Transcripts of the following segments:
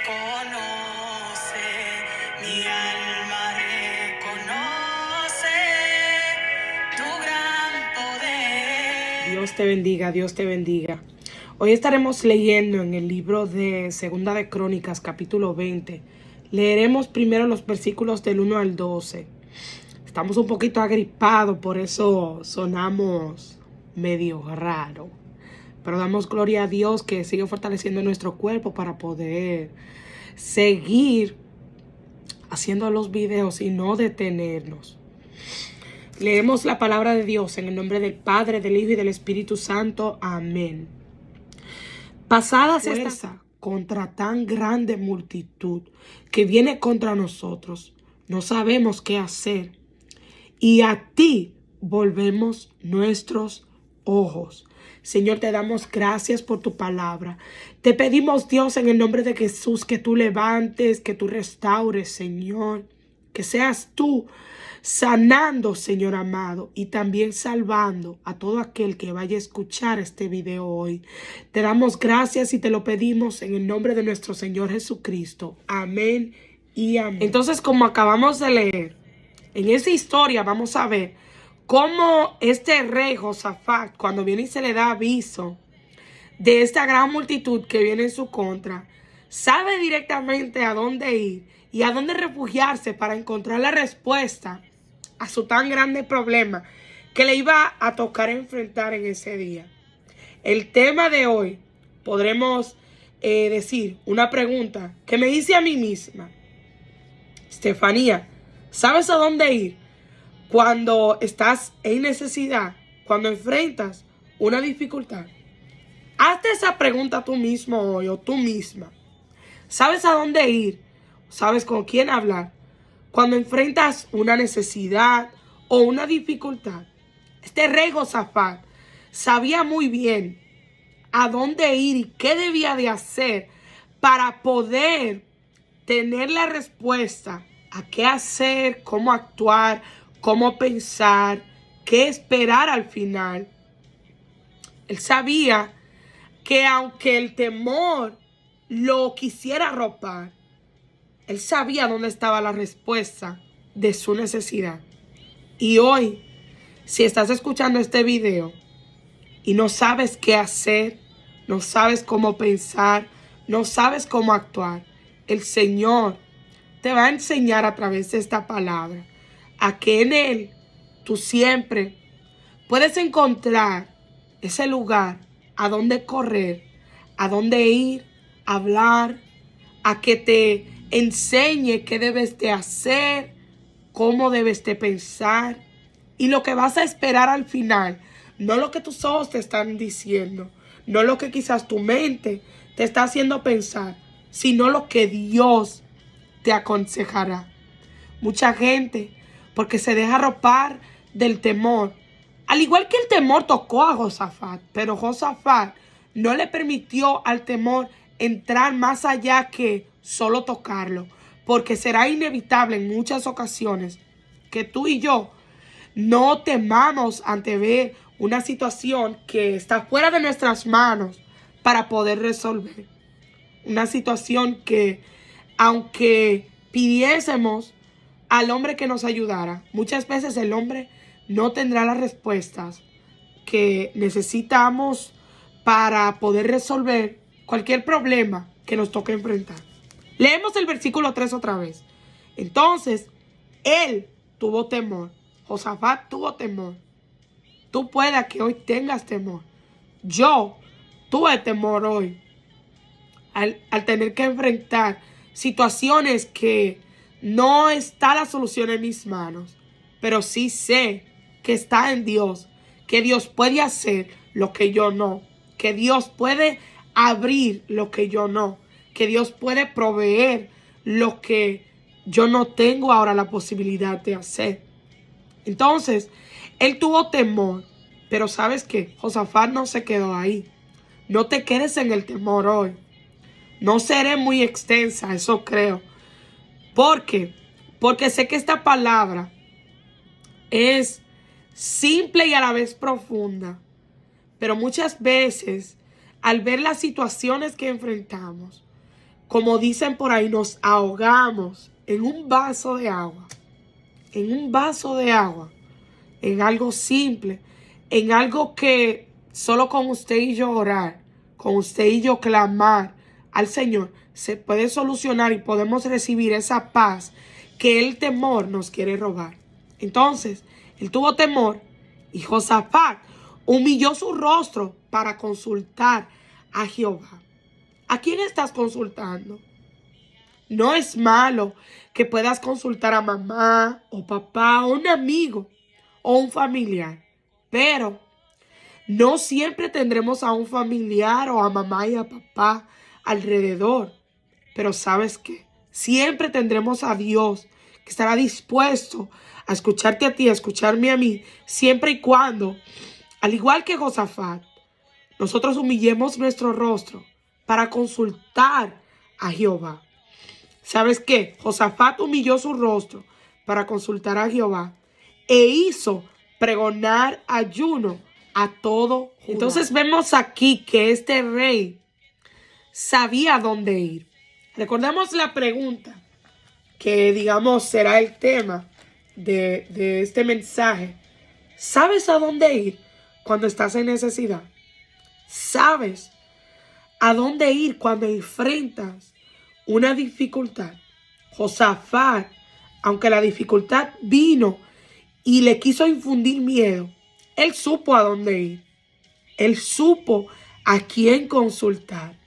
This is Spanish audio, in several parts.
reconoce, mi alma reconoce tu gran poder. Dios te bendiga, Dios te bendiga. Hoy estaremos leyendo en el libro de Segunda de Crónicas, capítulo 20. Leeremos primero los versículos del 1 al 12. Estamos un poquito agripados, por eso sonamos medio raro. Pero damos gloria a Dios que sigue fortaleciendo nuestro cuerpo para poder seguir haciendo los videos y no detenernos. Leemos la palabra de Dios en el nombre del Padre, del Hijo y del Espíritu Santo. Amén. Pasadas esta contra tan grande multitud que viene contra nosotros, no sabemos qué hacer. Y a ti volvemos nuestros ojos. Señor, te damos gracias por tu palabra. Te pedimos, Dios, en el nombre de Jesús, que tú levantes, que tú restaures, Señor. Que seas tú sanando, Señor amado, y también salvando a todo aquel que vaya a escuchar este video hoy. Te damos gracias y te lo pedimos en el nombre de nuestro Señor Jesucristo. Amén y amén. Entonces, como acabamos de leer, en esa historia vamos a ver cómo este rey Josafat, cuando viene y se le da aviso de esta gran multitud que viene en su contra, sabe directamente a dónde ir y a dónde refugiarse para encontrar la respuesta a su tan grande problema que le iba a tocar enfrentar en ese día. El tema de hoy podremos decir una pregunta que me hice a mí misma. Estefanía, ¿sabes a dónde ir cuando estás en necesidad, cuando enfrentas una dificultad? Hazte esa pregunta tú mismo hoy o tú misma. ¿Sabes a dónde ir? ¿Sabes con quién hablar cuando enfrentas una necesidad o una dificultad? Este rey Josafat sabía muy bien a dónde ir y qué debía de hacer para poder tener la respuesta a qué hacer, cómo actuar, cómo pensar, qué esperar al final. Él sabía que aunque el temor lo quisiera arropar, él sabía dónde estaba la respuesta de su necesidad. Y hoy, si estás escuchando este video y no sabes qué hacer, no sabes cómo pensar, no sabes cómo actuar, el Señor te va a enseñar a través de esta palabra a que en Él tú siempre puedes encontrar ese lugar a donde correr, a donde ir, a hablar, a que te enseñe qué debes de hacer, cómo debes de pensar y lo que vas a esperar al final. No lo que tus ojos te están diciendo, no lo que quizás tu mente te está haciendo pensar, sino lo que Dios te aconsejará. Mucha gente, porque se deja arropar del temor, al igual que el temor tocó a Josafat, pero Josafat no le permitió al temor entrar más allá que solo tocarlo, porque será inevitable en muchas ocasiones que tú y yo no temamos ante ver una situación que está fuera de nuestras manos para poder resolver. Una situación que, aunque pidiésemos al hombre que nos ayudara, muchas veces el hombre no tendrá las respuestas que necesitamos para poder resolver cualquier problema que nos toque enfrentar. Leemos el versículo 3 otra vez. Entonces, él tuvo temor. Josafat tuvo temor. Tú puedas que hoy tengas temor. Yo tuve temor hoy al tener que enfrentar situaciones que no está la solución en mis manos, pero sí sé que está en Dios, que Dios puede hacer lo que yo no, que Dios puede abrir lo que yo no, que Dios puede proveer lo que yo no tengo ahora la posibilidad de hacer. Entonces, él tuvo temor, pero ¿sabes qué? Josafat no se quedó ahí. No te quedes en el temor hoy. No seré muy extensa, eso creo. ¿Por qué? Porque sé que esta palabra es simple y a la vez profunda. Pero muchas veces, al ver las situaciones que enfrentamos, como dicen por ahí, nos ahogamos en un vaso de agua, en un vaso de agua, en algo simple, en algo que solo con usted y yo orar, con usted y yo clamar al Señor, se puede solucionar y podemos recibir esa paz que el temor nos quiere robar. Entonces, él tuvo temor y Josafat humilló su rostro para consultar a Jehová. ¿A quién estás consultando? No es malo que puedas consultar a mamá o papá o un amigo o un familiar, pero no siempre tendremos a un familiar o a mamá y a papá alrededor. Pero ¿sabes qué? Siempre tendremos a Dios que estará dispuesto a escucharte a ti, a escucharme a mí, siempre y cuando, al igual que Josafat, nosotros humillemos nuestro rostro para consultar a Jehová. ¿Sabes qué? Josafat humilló su rostro para consultar a Jehová e hizo pregonar ayuno a todo Judá. Entonces vemos aquí que este rey sabía dónde ir. Recordemos la pregunta que, digamos, será el tema de este mensaje. ¿Sabes a dónde ir cuando estás en necesidad? ¿Sabes a dónde ir cuando enfrentas una dificultad? Josafat, aunque la dificultad vino y le quiso infundir miedo, él supo a dónde ir. Él supo a quién consultar.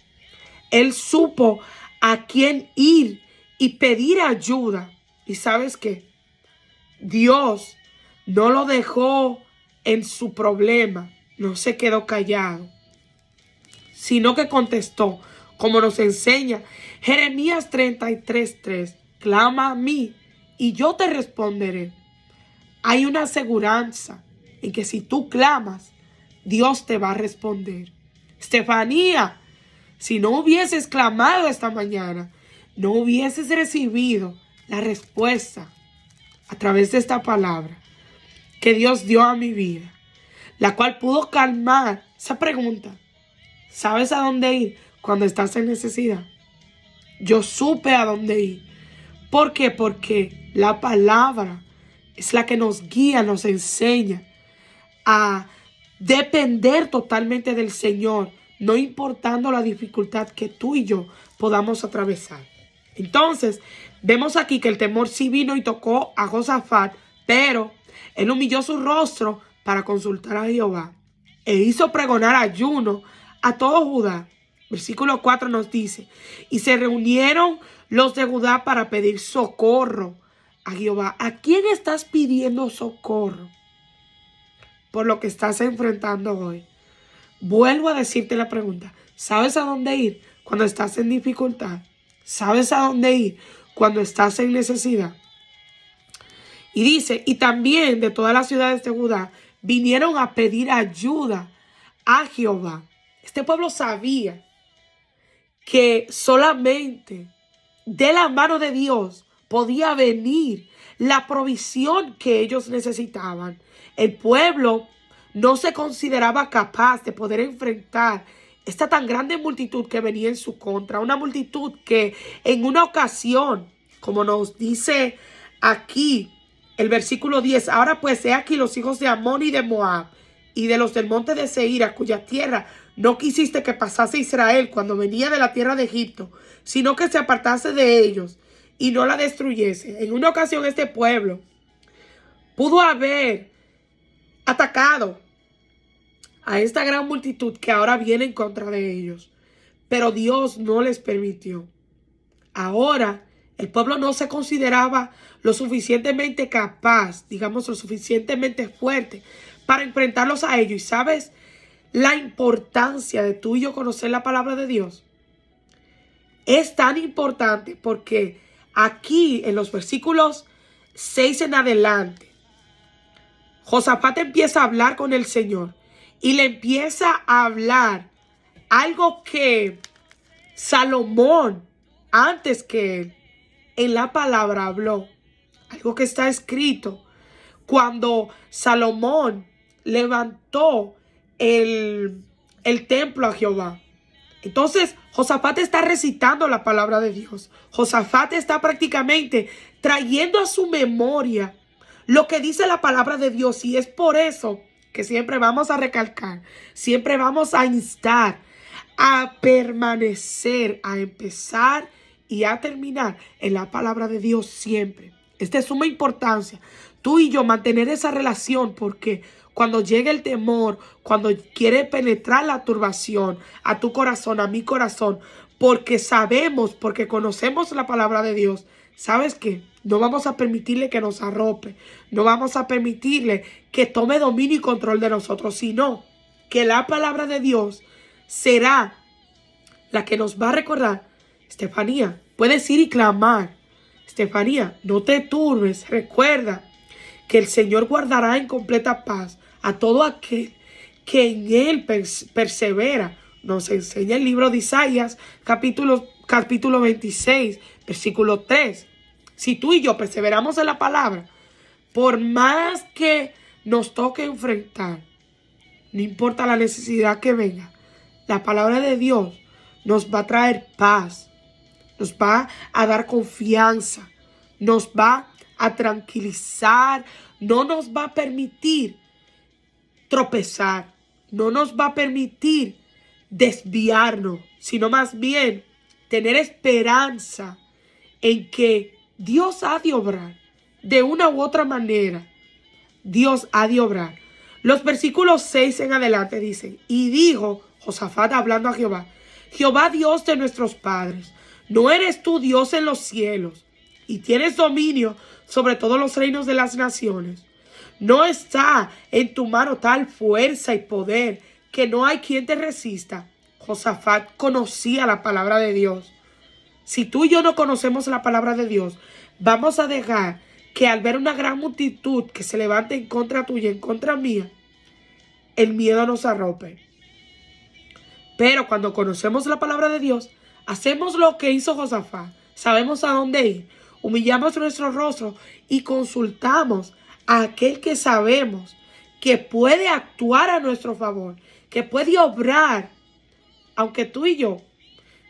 Él supo a quién ir y pedir ayuda. ¿Y sabes qué? Dios no lo dejó en su problema, no se quedó callado, sino que contestó, como nos enseña Jeremías 33:3, clama a mí y yo te responderé. Hay una aseguranza en que si tú clamas, Dios te va a responder. Estefanía, si no hubieses clamado esta mañana, no hubieses recibido la respuesta a través de esta palabra que Dios dio a mi vida, la cual pudo calmar esa pregunta. ¿Sabes a dónde ir cuando estás en necesidad? Yo supe a dónde ir. ¿Por qué? Porque la palabra es la que nos guía, nos enseña a depender totalmente del Señor, no importando la dificultad que tú y yo podamos atravesar. Entonces, vemos aquí que el temor sí vino y tocó a Josafat, pero él humilló su rostro para consultar a Jehová e hizo pregonar ayuno a todo Judá. Versículo 4 nos dice, y se reunieron los de Judá para pedir socorro a Jehová. ¿A quién estás pidiendo socorro por lo que estás enfrentando hoy? Vuelvo a decirte la pregunta. ¿Sabes a dónde ir cuando estás en dificultad? ¿Sabes a dónde ir cuando estás en necesidad? Y dice, y también de todas las ciudades de Judá vinieron a pedir ayuda a Jehová. Este pueblo sabía que solamente de la mano de Dios podía venir la provisión que ellos necesitaban. El pueblo no se consideraba capaz de poder enfrentar esta tan grande multitud que venía en su contra. Una multitud que en una ocasión, como nos dice aquí el versículo 10, ahora pues he aquí los hijos de Amón y de Moab y de los del monte de Seir, a cuya tierra no quisiste que pasase Israel cuando venía de la tierra de Egipto, sino que se apartase de ellos y no la destruyese. En una ocasión este pueblo pudo haber atacado a esta gran multitud que ahora viene en contra de ellos, pero Dios no les permitió. Ahora el pueblo no se consideraba lo suficientemente capaz, digamos lo suficientemente fuerte para enfrentarlos a ellos. ¿Y sabes la importancia de tú y yo conocer la palabra de Dios? Es tan importante porque aquí en los versículos 6 en adelante, Josafat empieza a hablar con el Señor y le empieza a hablar algo que Salomón, antes que él, en la palabra habló. Algo que está escrito cuando Salomón levantó el templo a Jehová. Entonces, Josafat está recitando la palabra de Dios. Josafat está prácticamente trayendo a su memoria lo que dice la palabra de Dios. Y es por eso que siempre vamos a recalcar, siempre vamos a instar a permanecer, a empezar y a terminar en la palabra de Dios siempre. Es de suma importancia tú y yo mantener esa relación, porque cuando llega el temor, cuando quiere penetrar la turbación a tu corazón, a mi corazón, porque sabemos, porque conocemos la palabra de Dios, ¿sabes qué? No vamos a permitirle que nos arrope, no vamos a permitirle que tome dominio y control de nosotros, sino que la palabra de Dios será la que nos va a recordar. Estefanía, puedes ir y clamar. Estefanía, no te turbes, recuerda que el Señor guardará en completa paz a todo aquel que en Él persevera. Nos enseña el libro de Isaías, capítulo 26, versículo 3. Si tú y yo perseveramos en la palabra, por más que nos toque enfrentar, no importa la necesidad que venga, la palabra de Dios nos va a traer paz, nos va a dar confianza, nos va a tranquilizar, no nos va a permitir tropezar, no nos va a permitir desviarnos, sino más bien tener esperanza en que Dios ha de obrar de una u otra manera. Dios ha de obrar. Los versículos 6 en adelante dicen: y dijo Josafat hablando a Jehová: Jehová, Dios de nuestros padres, ¿no eres tú Dios en los cielos y tienes dominio sobre todos los reinos de las naciones? ¿No está en tu mano tal fuerza y poder que no hay quien te resista? Josafat conocía la palabra de Dios. Si tú y yo no conocemos la palabra de Dios, vamos a dejar que al ver una gran multitud que se levante en contra tuya, en contra mía, el miedo nos arrope. Pero cuando conocemos la palabra de Dios, hacemos lo que hizo Josafat. Sabemos a dónde ir. Humillamos nuestro rostro y consultamos a aquel que sabemos que puede actuar a nuestro favor, que puede obrar, aunque tú y yo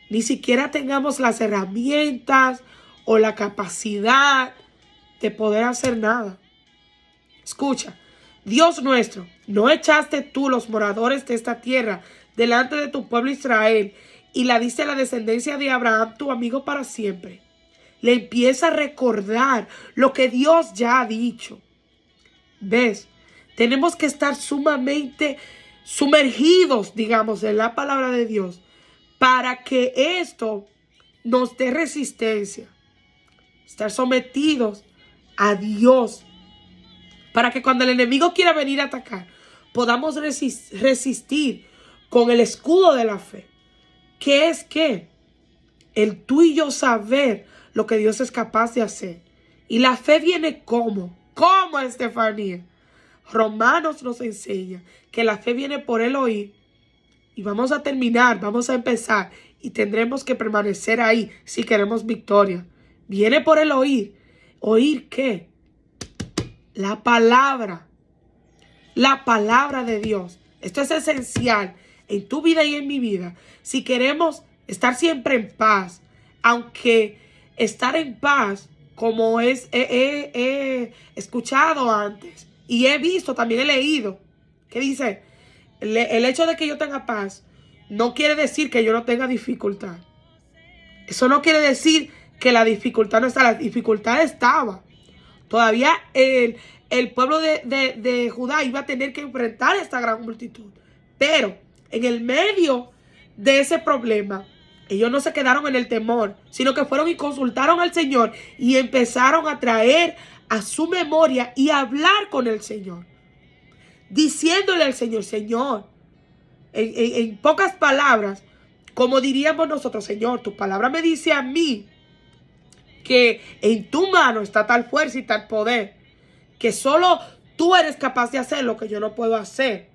ni siquiera tengamos las herramientas o la capacidad de poder hacer nada. Escucha, Dios nuestro, ¿no echaste tú los moradores de esta tierra delante de tu pueblo Israel y la diste a la descendencia de Abraham, tu amigo, para siempre? Le empieza a recordar lo que Dios ya ha dicho. ¿Ves? Tenemos que estar sumamente sumergidos, digamos, en la palabra de Dios para que esto nos dé resistencia. Estar sometidos a Dios para que cuando el enemigo quiera venir a atacar, podamos resistir con el escudo de la fe. ¿Qué es qué? El tú y yo saber lo que Dios es capaz de hacer. Y la fe viene ¿cómo? ¿Cómo, Estefanía? Romanos nos enseña que la fe viene por el oír. Y vamos a terminar, vamos a empezar. Y tendremos que permanecer ahí si queremos victoria. Viene por el oír. ¿Oír qué? La palabra. La palabra de Dios. Esto es esencial en tu vida y en mi vida. Si queremos estar siempre en paz, aunque estar en paz, como he escuchado antes y he visto, también he leído, que dice, el hecho de que yo tenga paz no quiere decir que yo no tenga dificultad. Eso no quiere decir que la dificultad no está, la dificultad estaba. Todavía el pueblo de Judá iba a tener que enfrentar esta gran multitud. Pero en el medio de ese problema, ellos no se quedaron en el temor, sino que fueron y consultaron al Señor y empezaron a traer a su memoria y a hablar con el Señor. Diciéndole al Señor, Señor, en pocas palabras, como diríamos nosotros, Señor, tu palabra me dice a mí que en tu mano está tal fuerza y tal poder, que solo tú eres capaz de hacer lo que yo no puedo hacer.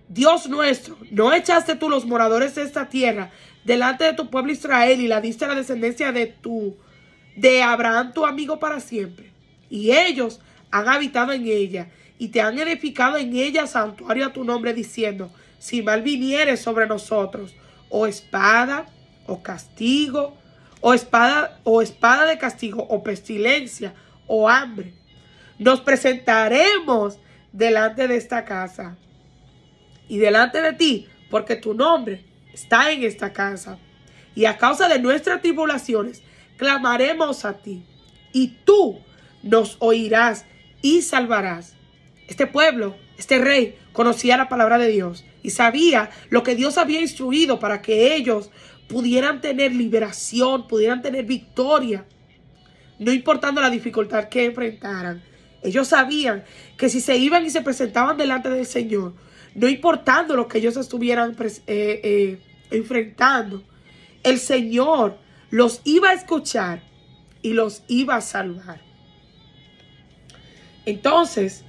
Dios nuestro, ¿no echaste tú los moradores de esta tierra delante de tu pueblo Israel y la diste a la descendencia de Abraham, tu amigo, para siempre? Y ellos han habitado en ella y te han edificado en ella santuario a tu nombre, diciendo, si mal viniere sobre nosotros o espada, o castigo, o espada de castigo, o pestilencia, o hambre. Nos presentaremos delante de esta casa y delante de ti, porque tu nombre está en esta casa. Y a causa de nuestras tribulaciones, clamaremos a ti, y tú nos oirás y salvarás. Este pueblo, este rey, conocía la palabra de Dios y sabía lo que Dios había instruido para que ellos pudieran tener liberación, pudieran tener victoria, no importando la dificultad que enfrentaran. Ellos sabían que si se iban y se presentaban delante del Señor, no importando lo que ellos estuvieran enfrentando, el Señor los iba a escuchar y los iba a salvar. Entonces,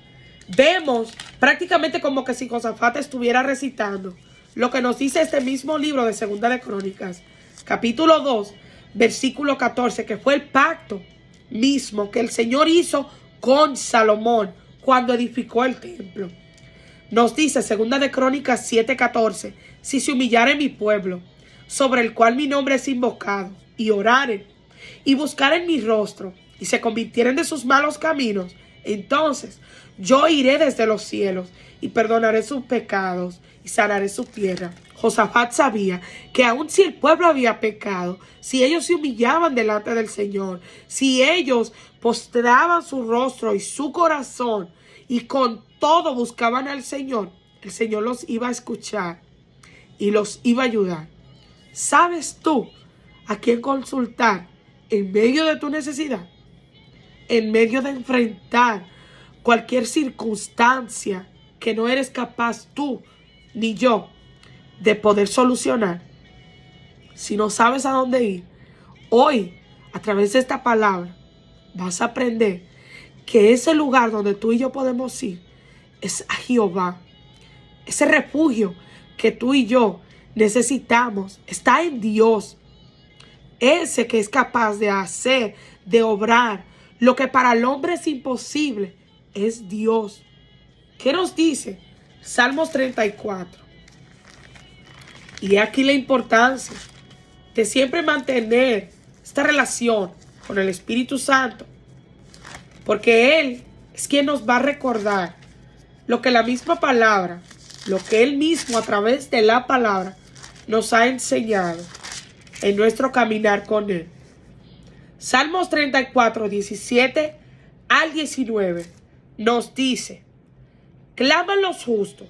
vemos prácticamente como que si Josafat estuviera recitando lo que nos dice este mismo libro de Segunda de Crónicas, capítulo 2, versículo 14, que fue el pacto mismo que el Señor hizo con Salomón cuando edificó el templo. Nos dice Segunda de Crónicas 7:14, si se humillare mi pueblo, sobre el cual mi nombre es invocado, y oraren, y buscaren mi rostro, y se convirtieren de sus malos caminos, entonces yo iré desde los cielos, y perdonaré sus pecados, y sanaré su tierra. Josafat sabía que aun si el pueblo había pecado, si ellos se humillaban delante del Señor, si ellos postraban su rostro y su corazón, y con todo buscaban al Señor, el Señor los iba a escuchar y los iba a ayudar. ¿Sabes tú a quién consultar en medio de tu necesidad? En medio de enfrentar cualquier circunstancia que no eres capaz tú ni yo de poder solucionar. Si no sabes a dónde ir, hoy, a través de esta palabra, vas a aprender que ese lugar donde tú y yo podemos ir es a Jehová. Ese refugio que tú y yo necesitamos está en Dios. Ese que es capaz de hacer, de obrar lo que para el hombre es imposible, es Dios. ¿Qué nos dice? Salmos 34. Y aquí la importancia de siempre mantener esta relación con el Espíritu Santo, porque Él es quien nos va a recordar lo que la misma palabra, lo que Él mismo a través de la palabra nos ha enseñado en nuestro caminar con Él. Salmos 34, 17 al 19 nos dice: claman los justos,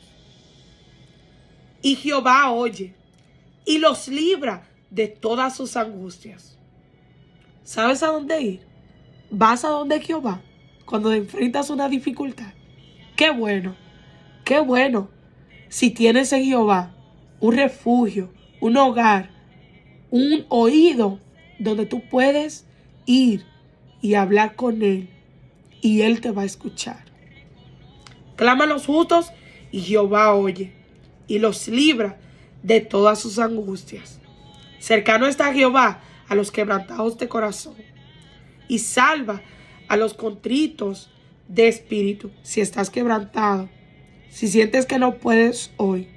y Jehová oye, y los libra de todas sus angustias. ¿Sabes a dónde ir? Vas a donde Jehová cuando enfrentas una dificultad. Qué bueno si tienes en Jehová un refugio, un hogar, un oído donde tú puedes ir y hablar con Él, y Él te va a escuchar. Claman los justos y Jehová oye y los libra de todas sus angustias. Cercano está Jehová a los quebrantados de corazón y salva a los contritos de espíritu. Si estás quebrantado, si sientes que no puedes hoy,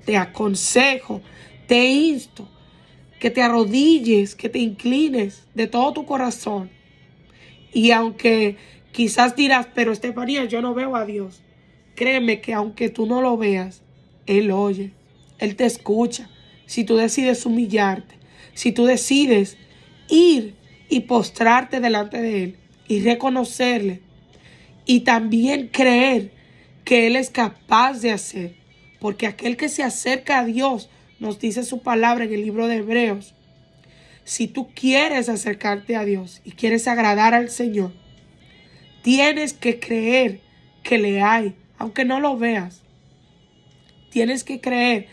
te aconsejo, te insto que te arrodilles, que te inclines de todo tu corazón. Y aunque quizás dirás, pero Estefanía, yo no veo a Dios. Créeme que aunque tú no lo veas, Él oye, Él te escucha. Si tú decides humillarte, si tú decides ir y postrarte delante de Él y reconocerle y también creer que Él es capaz de hacer. Porque aquel que se acerca a Dios, nos dice su palabra en el libro de Hebreos, si tú quieres acercarte a Dios y quieres agradar al Señor, tienes que creer que le hay, aunque no lo veas. Tienes que creer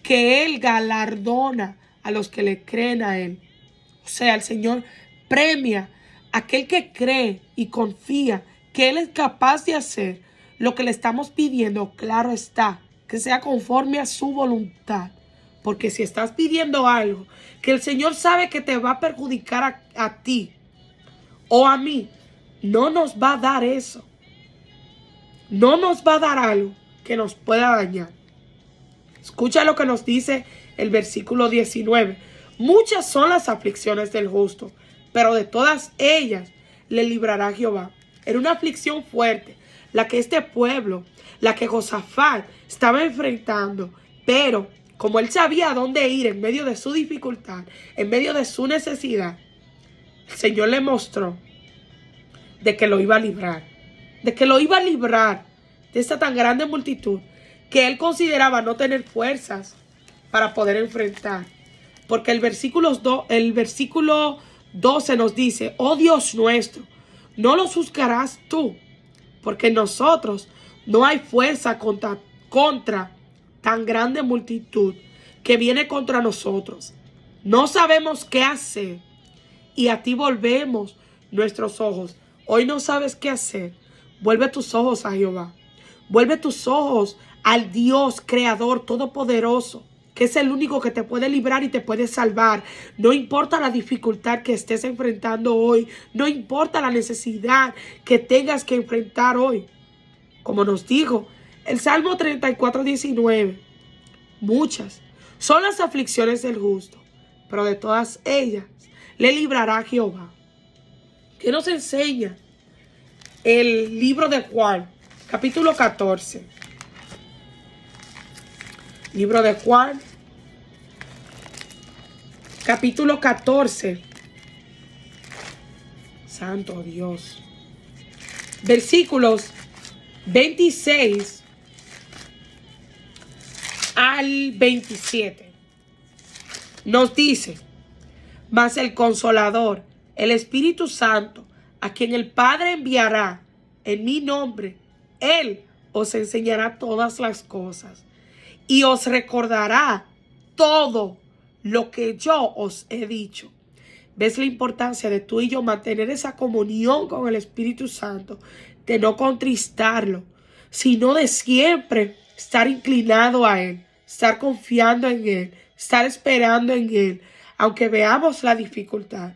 que Él galardona a los que le creen a Él. O sea, el Señor premia a aquel que cree y confía que Él es capaz de hacer lo que le estamos pidiendo. Claro está, que sea conforme a su voluntad. Porque si estás pidiendo algo que el Señor sabe que te va a perjudicar a ti o a mí, no nos va a dar eso. No nos va a dar algo que nos pueda dañar. Escucha lo que nos dice el versículo 19. Muchas son las aflicciones del justo, pero de todas ellas le librará Jehová. Era una aflicción fuerte, la que este pueblo, la que Josafat estaba enfrentando, pero como él sabía a dónde ir en medio de su dificultad, en medio de su necesidad, el Señor le mostró de que lo iba a librar, de que lo iba a librar de esta tan grande multitud que él consideraba no tener fuerzas para poder enfrentar. Porque el versículo 12 nos dice: oh Dios nuestro, no los juzgarás tú, porque en nosotros no hay fuerza contra tan grande multitud que viene contra nosotros. No sabemos qué hacer y a ti volvemos nuestros ojos. Hoy no sabes qué hacer. Vuelve tus ojos a Jehová. Vuelve tus ojos al Dios creador todopoderoso, que es el único que te puede librar y te puede salvar. No importa la dificultad que estés enfrentando hoy. No importa la necesidad que tengas que enfrentar hoy. Como nos dijo el Salmo 34:19. Muchas son las aflicciones del justo, pero de todas ellas le librará Jehová. ¿Qué nos enseña el libro de Juan, capítulo 14? Libro de Juan, capítulo 14. Santo Dios. Versículos 26 al 27. Nos dice: mas el Consolador, el Espíritu Santo, a quien el Padre enviará en mi nombre, Él os enseñará todas las cosas y os recordará todo lo que yo os he dicho. ¿Ves la importancia de tú y yo mantener esa comunión con el Espíritu Santo? De no contristarlo, sino de siempre estar inclinado a Él, estar confiando en Él, estar esperando en Él, aunque veamos la dificultad.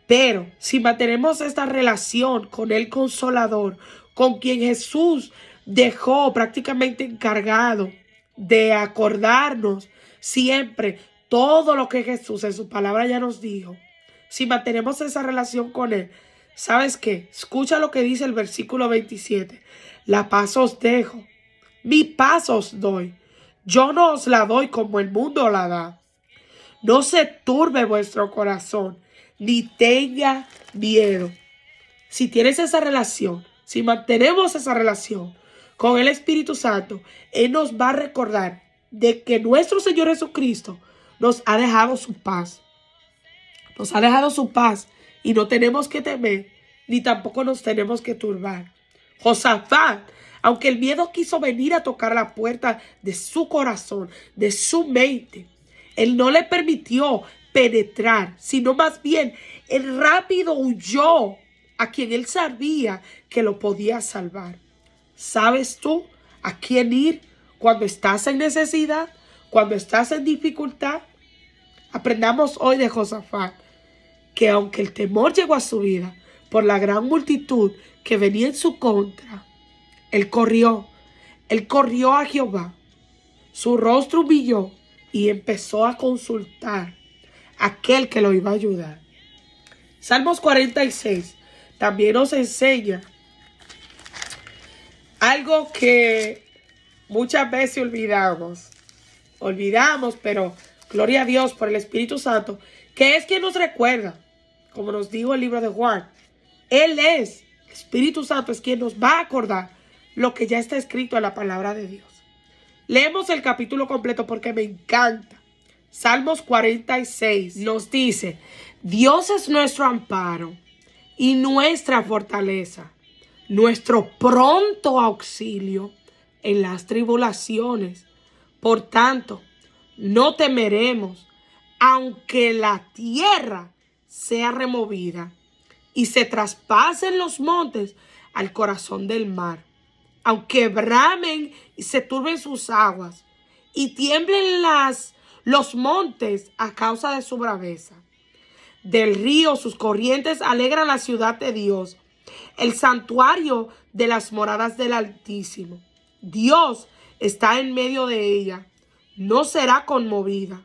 Pero si mantenemos esta relación con el Consolador, con quien Jesús dejó prácticamente encargado de acordarnos siempre todo lo que Jesús en su palabra ya nos dijo, si mantenemos esa relación con Él, ¿sabes qué? Escucha lo que dice el versículo 27. La paz os dejo, mi paz os doy. Yo no os la doy como el mundo la da. No se turbe vuestro corazón, ni tenga miedo. Si tienes esa relación, si mantenemos esa relación con el Espíritu Santo, Él nos va a recordar de que nuestro Señor Jesucristo nos ha dejado su paz. Nos ha dejado su paz y no tenemos que temer, ni tampoco nos tenemos que turbar. Josafat, aunque el miedo quiso venir a tocar la puerta de su corazón, de su mente, él no le permitió penetrar, sino más bien él rápido huyó a quien él sabía que lo podía salvar. ¿Sabes tú a quién ir cuando estás en necesidad, cuando estás en dificultad? Aprendamos hoy de Josafat que aunque el temor llegó a su vida por la gran multitud que venía en su contra, él corrió a Jehová, su rostro humilló y empezó a consultar a aquel que lo iba a ayudar. Salmos 46 también nos enseña algo que muchas veces olvidamos, pero gloria a Dios por el Espíritu Santo, que es quien nos recuerda, como nos dijo el libro de Juan. Él es, el Espíritu Santo es quien nos va a acordar lo que ya está escrito en la palabra de Dios. Leemos el capítulo completo porque me encanta. Salmos 46 nos dice: Dios es nuestro amparo y nuestra fortaleza, nuestro pronto auxilio en las tribulaciones. Por tanto, no temeremos, aunque la tierra sea removida y se traspasen los montes al corazón del mar, aunque bramen y se turben sus aguas y tiemblen los montes a causa de su braveza. Del río sus corrientes alegran la ciudad de Dios, el santuario de las moradas del Altísimo. Dios está en medio de ella. no será conmovida.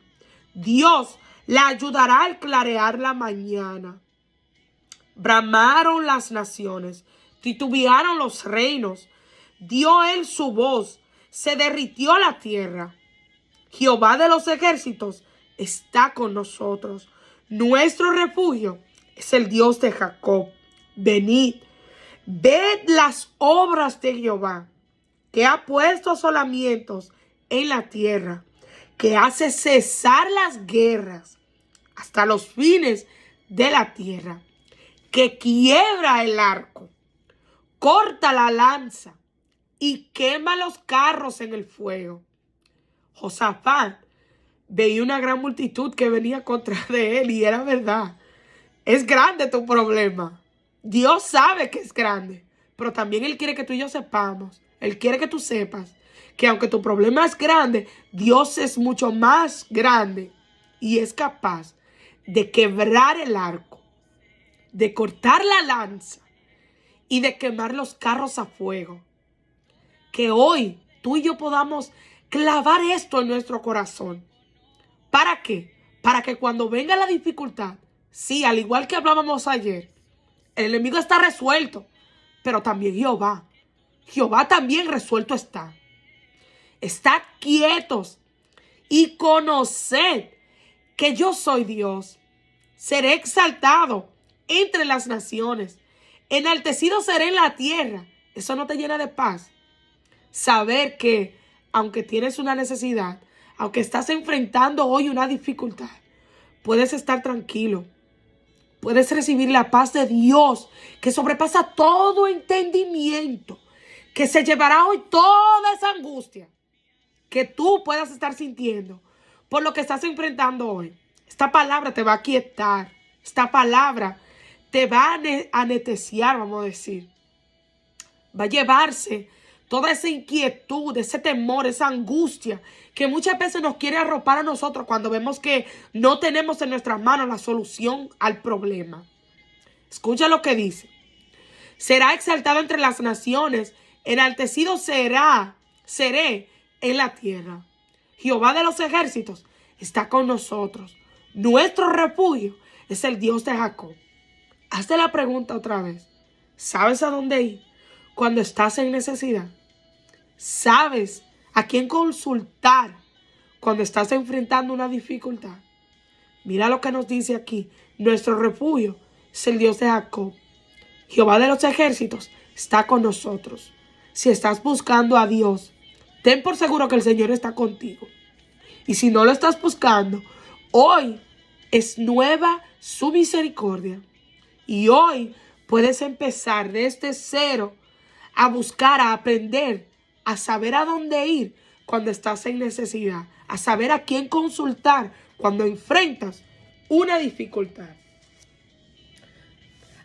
Dios la ayudará al clarear la mañana. Bramaron las naciones, titubearon los reinos. Dio él su voz, se derritió la tierra. Jehová de los ejércitos está con nosotros. Nuestro refugio es el Dios de Jacob. Venid, ved las obras de Jehová, que ha puesto asolamientos en la tierra, que hace cesar las guerras hasta los fines de la tierra, que quiebra el arco, corta la lanza y quema los carros en el fuego. Josafat veía una gran multitud que venía contra de él y era verdad. Es grande tu problema. Dios sabe que es grande, pero también Él quiere que tú y yo sepamos. Él quiere que tú sepas que aunque tu problema es grande, Dios es mucho más grande y es capaz de quebrar el arco, de cortar la lanza y de quemar los carros a fuego. Que hoy tú y yo podamos clavar esto en nuestro corazón. ¿Para qué? Para que cuando venga la dificultad, sí, al igual que hablábamos ayer, el enemigo está resuelto, pero también Jehová. Jehová también resuelto está. Estad quietos y conoced que yo soy Dios. Seré exaltado entre las naciones. Enaltecido seré en la tierra. Eso no te llena de paz. Saber que aunque tienes una necesidad, aunque estás enfrentando hoy una dificultad, puedes estar tranquilo. Puedes recibir la paz de Dios que sobrepasa todo entendimiento, que se llevará hoy toda esa angustia que tú puedas estar sintiendo por lo que estás enfrentando hoy. Esta palabra te va a aquietar. Esta palabra te va a anestesiar, vamos a decir. Va a llevarse toda esa inquietud, ese temor, esa angustia que muchas veces nos quiere arropar a nosotros cuando vemos que no tenemos en nuestras manos la solución al problema. Escucha lo que dice. Será exaltado entre las naciones, enaltecido seré en la tierra. Jehová de los ejércitos está con nosotros. Nuestro refugio es el Dios de Jacob. Hazte la pregunta otra vez. ¿Sabes a dónde ir cuando estás en necesidad? ¿Sabes a quién consultar cuando estás enfrentando una dificultad? Mira lo que nos dice aquí. Nuestro refugio es el Dios de Jacob. Jehová de los ejércitos está con nosotros. Si estás buscando a Dios, ten por seguro que el Señor está contigo. Y si no lo estás buscando, hoy es nueva su misericordia. Y hoy puedes empezar desde cero a buscar, a aprender, a saber a dónde ir cuando estás en necesidad, a saber a quién consultar cuando enfrentas una dificultad.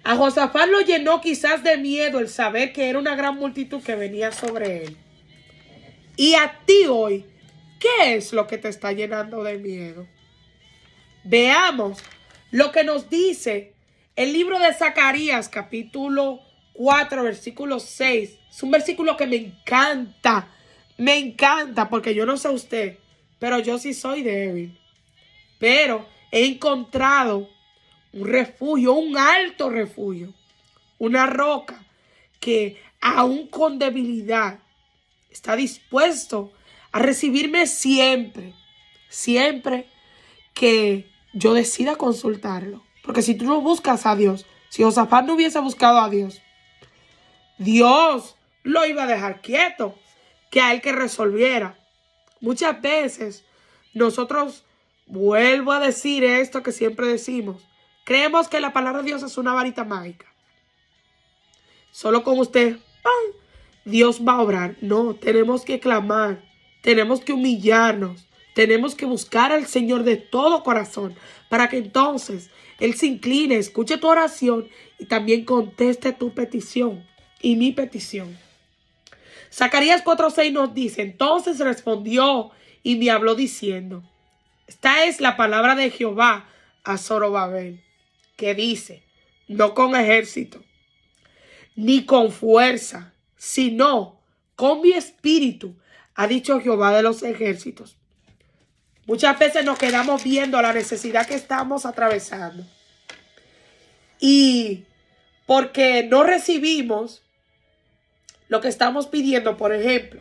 A Josafat lo llenó quizás de miedo el saber que era una gran multitud que venía sobre él. Y a ti hoy, ¿qué es lo que te está llenando de miedo? Veamos lo que nos dice el libro de Zacarías, capítulo 4, versículo 6. Es un versículo que me encanta. Me encanta porque yo no sé usted, pero yo sí soy débil. Pero he encontrado un refugio, un alto refugio, una roca que aún con debilidad está dispuesto a recibirme siempre, siempre que yo decida consultarlo. Porque si tú no buscas a Dios, si Josafat no hubiese buscado a Dios, Dios lo iba a dejar quieto, que a él que resolviera. Muchas veces nosotros, vuelvo a decir esto que siempre decimos, creemos que la palabra de Dios es una varita mágica. Solo con usted, ¡pam!, Dios va a obrar. No, tenemos que clamar, tenemos que humillarnos, tenemos que buscar al Señor de todo corazón para que entonces Él se incline, escuche tu oración y también conteste tu petición y mi petición. Zacarías 4:6 nos dice, entonces respondió y me habló diciendo, esta es la palabra de Jehová a Zorobabel, que dice, no con ejército, ni con fuerza, sino con mi espíritu, ha dicho Jehová de los ejércitos. Muchas veces nos quedamos viendo la necesidad que estamos atravesando. Y porque no recibimos lo que estamos pidiendo, por ejemplo,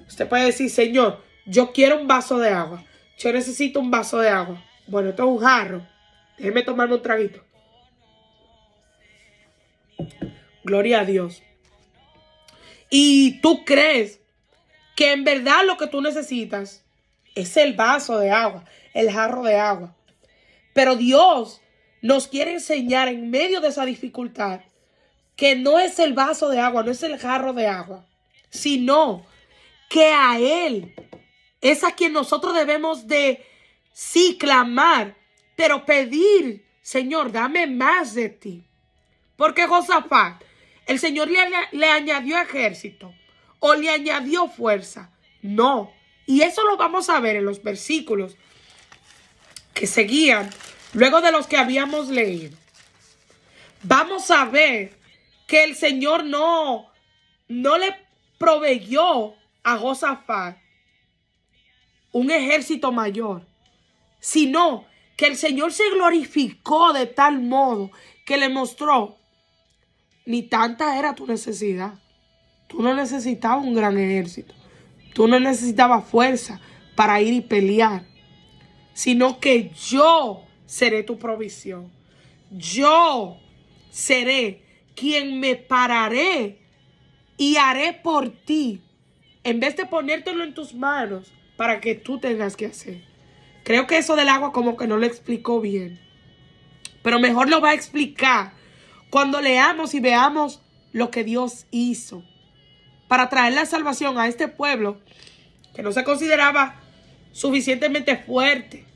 usted puede decir, Señor, yo quiero un vaso de agua. Yo necesito un vaso de agua. Bueno, esto es un jarro. Déjeme tomarme un traguito. Gloria a Dios. Y tú crees que en verdad lo que tú necesitas es el vaso de agua, el jarro de agua. Pero Dios nos quiere enseñar en medio de esa dificultad que no es el vaso de agua, no es el jarro de agua, sino que a Él es a quien nosotros debemos de, sí, clamar, pero pedir, Señor, dame más de ti. Porque Josafat, el Señor le añadió ejército o le añadió fuerza. No. Y eso lo vamos a ver en los versículos que seguían luego de los que habíamos leído. Vamos a ver que el Señor no le proveyó a Josafat un ejército mayor, sino que el Señor se glorificó de tal modo que le mostró, ni tanta era tu necesidad. Tú no necesitabas un gran ejército. Tú no necesitabas fuerza para ir y pelear, sino que yo seré tu provisión. Yo seré quien me pararé y haré por ti, en vez de ponértelo en tus manos para que tú tengas que hacer. Creo que eso del agua como que no lo explicó bien, pero mejor lo va a explicar cuando leamos y veamos lo que Dios hizo para traer la salvación a este pueblo que no se consideraba suficientemente fuerte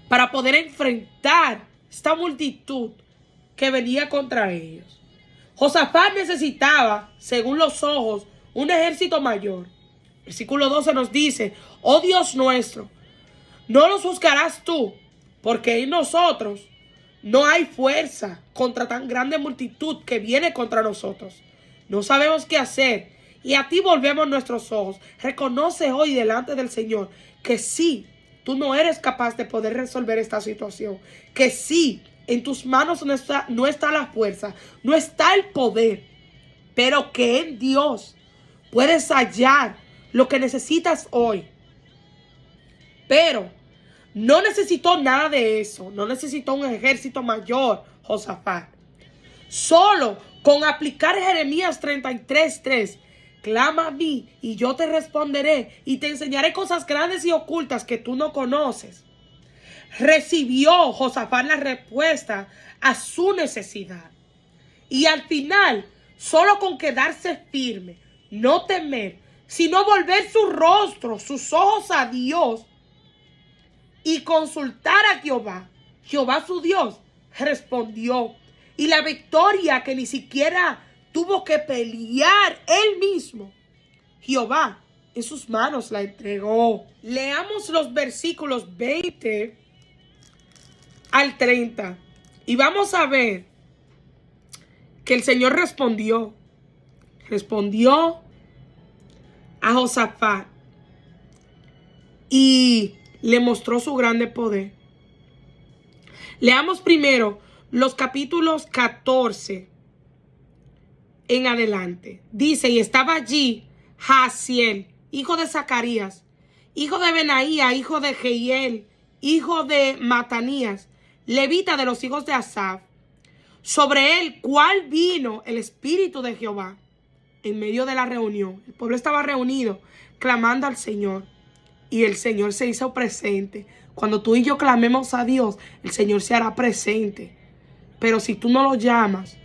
para poder enfrentar esta multitud que venía contra ellos. Josafat necesitaba, según los ojos, un ejército mayor. Versículo 12 nos dice, oh Dios nuestro, no los juzgarás tú, porque en nosotros no hay fuerza contra tan grande multitud que viene contra nosotros. No sabemos qué hacer y a ti volvemos nuestros ojos. Reconoce hoy delante del Señor que sí, tú no eres capaz de poder resolver esta situación. Que sí, en tus manos no está la fuerza, no está el poder, pero que en Dios puedes hallar lo que necesitas hoy. Pero no necesitó nada de eso, no necesitó un ejército mayor, Josafat. Solo con aplicar Jeremías 33:3, clama a mí y yo te responderé y te enseñaré cosas grandes y ocultas que tú no conoces. Recibió Josafat la respuesta a su necesidad. Y al final, solo con quedarse firme, no temer, sino volver su rostro, sus ojos a Dios y consultar a Jehová. Jehová su Dios respondió. Y la victoria que ni siquiera tuvo que pelear él mismo, Jehová en sus manos la entregó. Leamos los versículos 20 al 30 y vamos a ver que el Señor respondió a Josafat y le mostró su grande poder. Leamos primero los capítulos 14 en adelante. Dice, y estaba allí Jaasiel, hijo de Zacarías, hijo de Benaía, hijo de Jehiel, hijo de Matanías, levita de los hijos de Asaf, sobre el cual vino el Espíritu de Jehová en medio de la reunión. El pueblo estaba reunido clamando al Señor y el Señor se hizo presente. Cuando tú y yo clamemos a Dios, el Señor se hará presente. Pero si tú no lo llamas,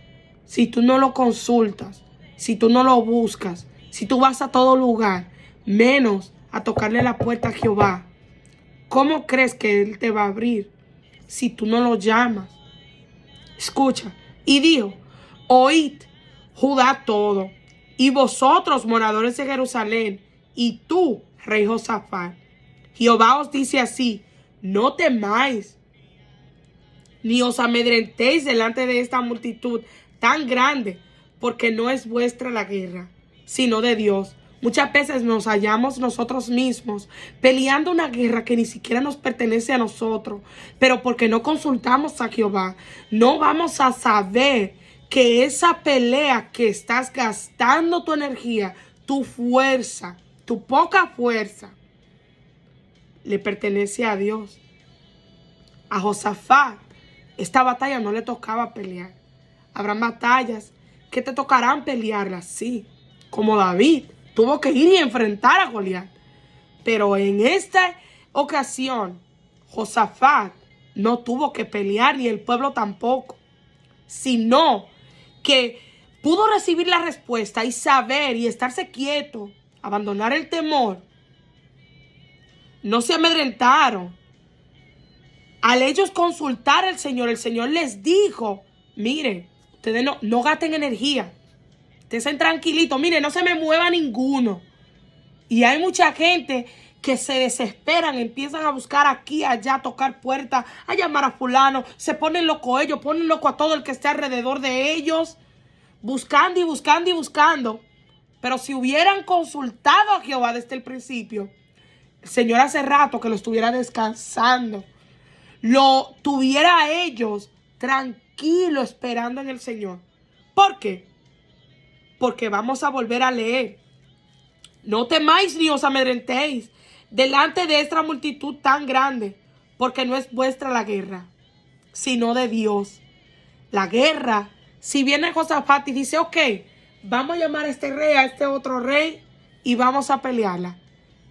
si tú no lo consultas, si tú no lo buscas, si tú vas a todo lugar, menos a tocarle la puerta a Jehová, ¿cómo crees que Él te va a abrir si tú no lo llamas? Escucha, y dijo, oíd, Judá todo, y vosotros moradores de Jerusalén, y tú, rey Josafat, Jehová os dice así, no temáis, ni os amedrentéis delante de esta multitud tan grande, porque no es vuestra la guerra, sino de Dios. Muchas veces nos hallamos nosotros mismos peleando una guerra que ni siquiera nos pertenece a nosotros, pero porque no consultamos a Jehová, no vamos a saber que esa pelea que estás gastando tu energía, tu fuerza, tu poca fuerza, le pertenece a Dios. A Josafat, esta batalla no le tocaba pelear. Habrán batallas que te tocarán pelearlas, sí, como David tuvo que ir y enfrentar a Goliat. Pero en esta ocasión, Josafat no tuvo que pelear, ni el pueblo tampoco, sino que pudo recibir la respuesta y saber y estarse quieto, abandonar el temor. No se amedrentaron. Al ellos consultar al Señor, el Señor les dijo, miren, ustedes no gasten energía. Estén tranquilitos, miren, no se me mueva ninguno. Y hay mucha gente que se desesperan, empiezan a buscar aquí, allá, a tocar puertas, a llamar a fulano, se ponen loco ellos, ponen loco a todo el que esté alrededor de ellos, buscando y buscando y buscando. Pero si hubieran consultado a Jehová desde el principio, el Señor hace rato que lo estuviera descansando, lo tuviera a ellos tranquilo esperando en el Señor. ¿Por qué? Porque vamos a volver a leer. No temáis ni os amedrentéis delante de esta multitud tan grande, porque no es vuestra la guerra, sino de Dios. La guerra, si viene Josafat y dice, ok, vamos a llamar a este rey, a este otro rey, y vamos a pelearla.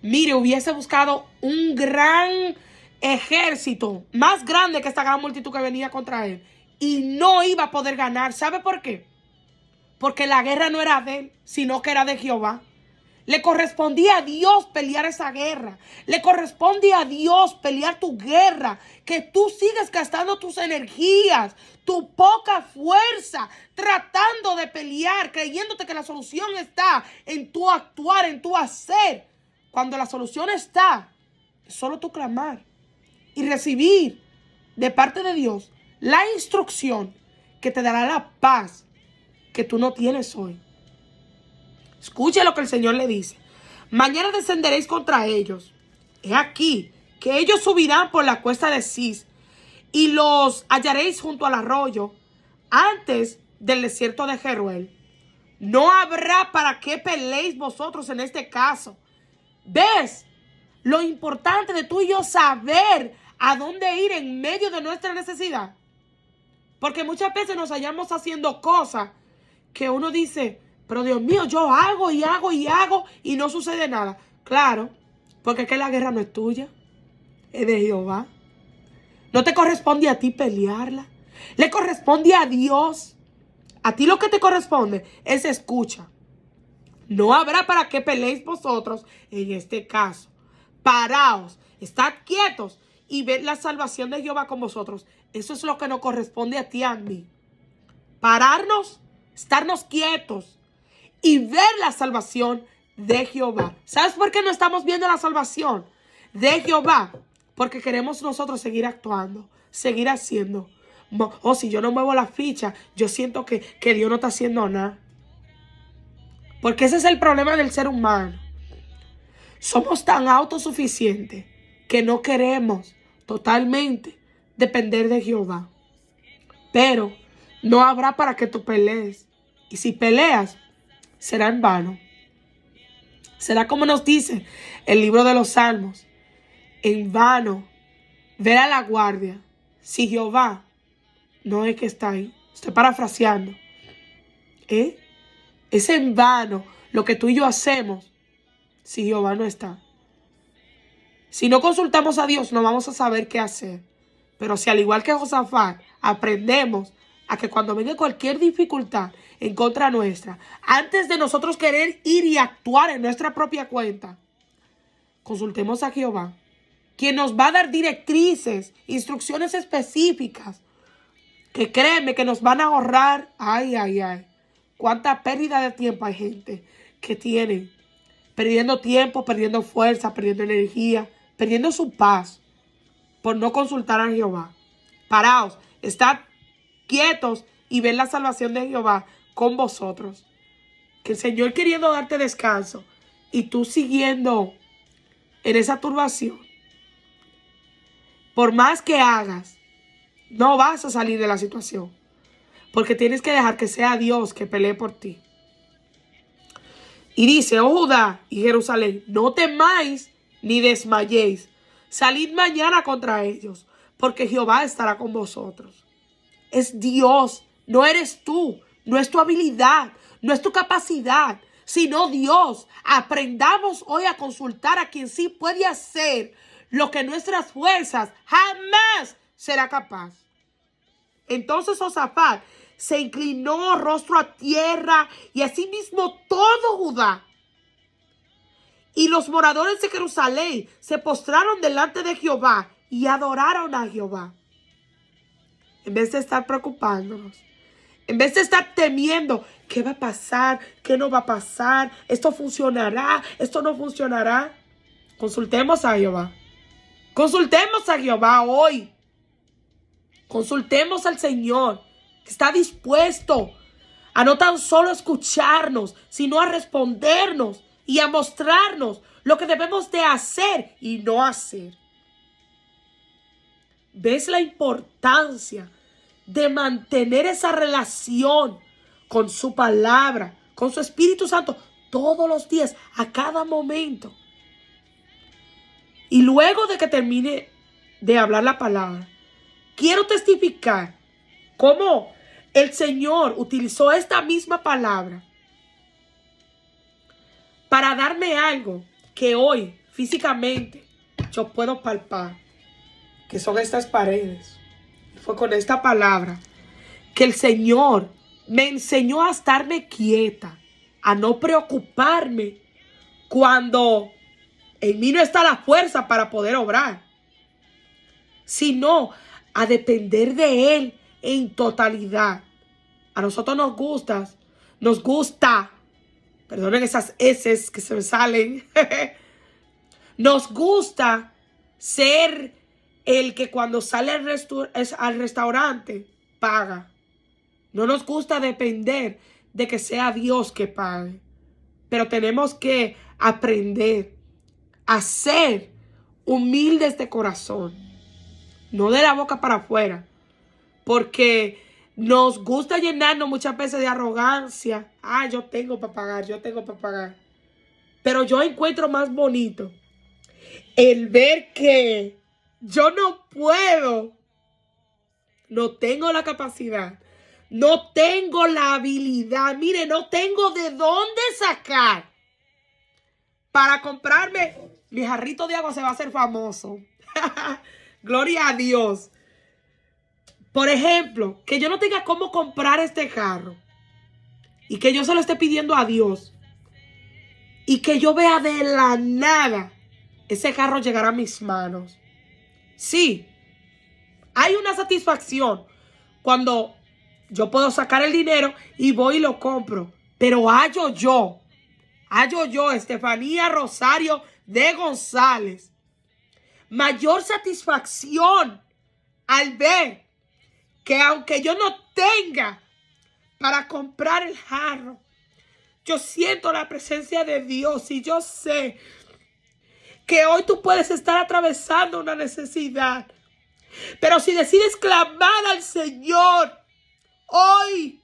Mire, hubiese buscado un gran ejército, más grande que esta gran multitud que venía contra él, y no iba a poder ganar. ¿Sabe por qué? Porque la guerra no era de él, sino que era de Jehová. Le correspondía a Dios pelear esa guerra. Le corresponde a Dios pelear tu guerra. Que tú sigues gastando tus energías, tu poca fuerza, tratando de pelear, creyéndote que la solución está en tu actuar, en tu hacer. Cuando la solución está, es solo tu clamar y recibir de parte de Dios la instrucción que te dará la paz que tú no tienes hoy. Escuche lo que el Señor le dice. Mañana descenderéis contra ellos. He aquí que ellos subirán por la cuesta de Cis y los hallaréis junto al arroyo antes del desierto de Jeruel. No habrá para qué peleéis vosotros en este caso. ¿Ves? Lo importante de tú y yo saber a dónde ir en medio de nuestra necesidad. Porque muchas veces nos hallamos haciendo cosas que uno dice, pero Dios mío, yo hago y hago y hago y no sucede nada. Claro, porque es que la guerra no es tuya, es de Jehová. No te corresponde a ti pelearla, le corresponde a Dios. A ti lo que te corresponde es escucha. No habrá para qué peleéis vosotros en este caso. Paraos, estad quietos y ved la salvación de Jehová con vosotros. Eso es lo que nos corresponde a ti y a mí. Pararnos, estarnos quietos y ver la salvación de Jehová. ¿Sabes por qué no estamos viendo la salvación de Jehová? Porque queremos nosotros seguir actuando, seguir haciendo. O si yo no muevo la ficha, yo siento que Dios no está haciendo nada. Porque ese es el problema del ser humano. Somos tan autosuficientes que no queremos totalmente depender de Jehová. Pero no habrá para que tú pelees. Y si peleas, será en vano. Será como nos dice el libro de los Salmos. En vano ver a la guardia si Jehová no es que está ahí. Estoy parafraseando. Es en vano lo que tú y yo hacemos si Jehová no está. Si no consultamos a Dios, no vamos a saber qué hacer. Pero si al igual que Josafat, aprendemos a que cuando venga cualquier dificultad en contra nuestra, antes de nosotros querer ir y actuar en nuestra propia cuenta, consultemos a Jehová, quien nos va a dar directrices, instrucciones específicas, que créeme que nos van a ahorrar. Ay, ay, ay. Cuánta pérdida de tiempo hay gente que tiene, perdiendo tiempo, perdiendo fuerza, perdiendo energía, perdiendo su paz por no consultar a Jehová. Paraos, estad quietos y ven la salvación de Jehová con vosotros. Que el Señor, queriendo darte descanso, y tú siguiendo en esa turbación, por más que hagas, no vas a salir de la situación. Porque tienes que dejar que sea Dios que pelee por ti. Y dice, oh Judá y Jerusalén, no temáis ni desmayéis. Salid mañana contra ellos, porque Jehová estará con vosotros. Es Dios, no eres tú, no es tu habilidad, no es tu capacidad, sino Dios. Aprendamos hoy a consultar a quien sí puede hacer lo que nuestras fuerzas jamás será capaz. Entonces Josafat se inclinó rostro a tierra, y asimismo todo Judá. Y los moradores de Jerusalén se postraron delante de Jehová y adoraron a Jehová. En vez de estar preocupándonos, en vez de estar temiendo, ¿qué va a pasar? ¿Qué no va a pasar? ¿Esto funcionará? ¿Esto no funcionará? Consultemos a Jehová. Consultemos a Jehová hoy. Consultemos al Señor, que está dispuesto a no tan solo escucharnos, sino a respondernos y a mostrarnos lo que debemos de hacer y no hacer. ¿Ves la importancia de mantener esa relación con su palabra, con su Espíritu Santo, todos los días, a cada momento? Y luego de que termine de hablar la palabra, quiero testificar cómo el Señor utilizó esta misma palabra para darme algo que hoy físicamente yo puedo palpar, que son estas paredes. Fue con esta palabra que el Señor me enseñó a estarme quieta, a no preocuparme cuando en mí no está la fuerza para poder obrar, sino a depender de Él en totalidad. A nosotros nos gusta, perdonen esas eses que se me salen, nos gusta ser el que cuando sale al restaurante paga. No nos gusta depender de que sea Dios que pague. Pero tenemos que aprender a ser humildes de corazón, no de la boca para afuera, porque nos gusta llenarnos muchas veces de arrogancia. Yo tengo para pagar, yo tengo para pagar. Pero yo encuentro más bonito el ver que yo no puedo, no tengo la capacidad, no tengo la habilidad, mire, no tengo de dónde sacar para comprarme mi jarrito de agua. Se va a hacer famoso. Gloria a Dios. Por ejemplo, que yo no tenga cómo comprar este jarro y que yo se lo esté pidiendo a Dios y que yo vea de la nada ese jarro llegar a mis manos. Sí, hay una satisfacción cuando yo puedo sacar el dinero y voy y lo compro. Pero hallo yo, Estefanía Rosario de González, mayor satisfacción al ver que aunque yo no tenga para comprar el jarro, yo siento la presencia de Dios y yo sé que hoy tú puedes estar atravesando una necesidad. Pero si decides clamar al Señor, hoy